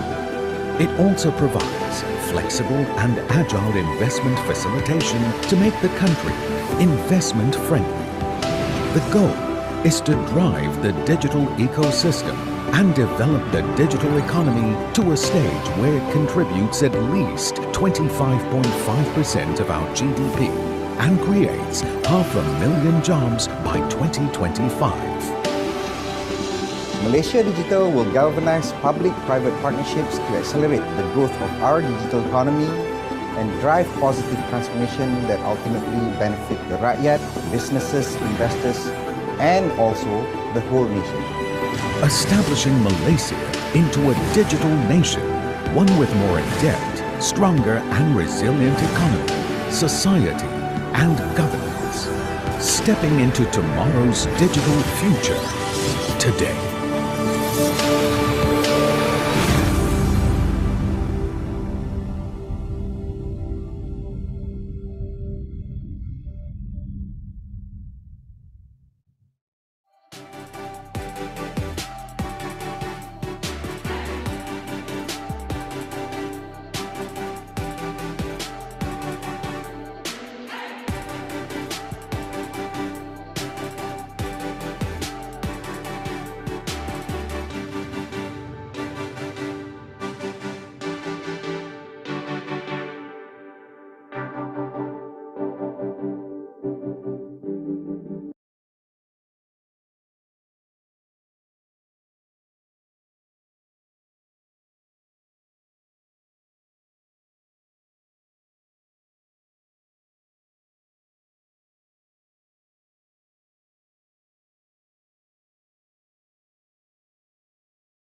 It also provides flexible and agile investment facilitation to make the country investment friendly. The goal is to drive the digital ecosystem and develop the digital economy to a stage where it contributes at least 25.5% of our GDP and creates 500,000 jobs by 2025. Malaysia Digital will galvanize public-private partnerships to accelerate the growth of our digital economy and drive positive transformation that ultimately benefit the rakyat, businesses, investors, and also the whole nation. Establishing Malaysia into a digital nation, one with more adept, stronger and resilient economy, society, and governance. Stepping into tomorrow's digital future today.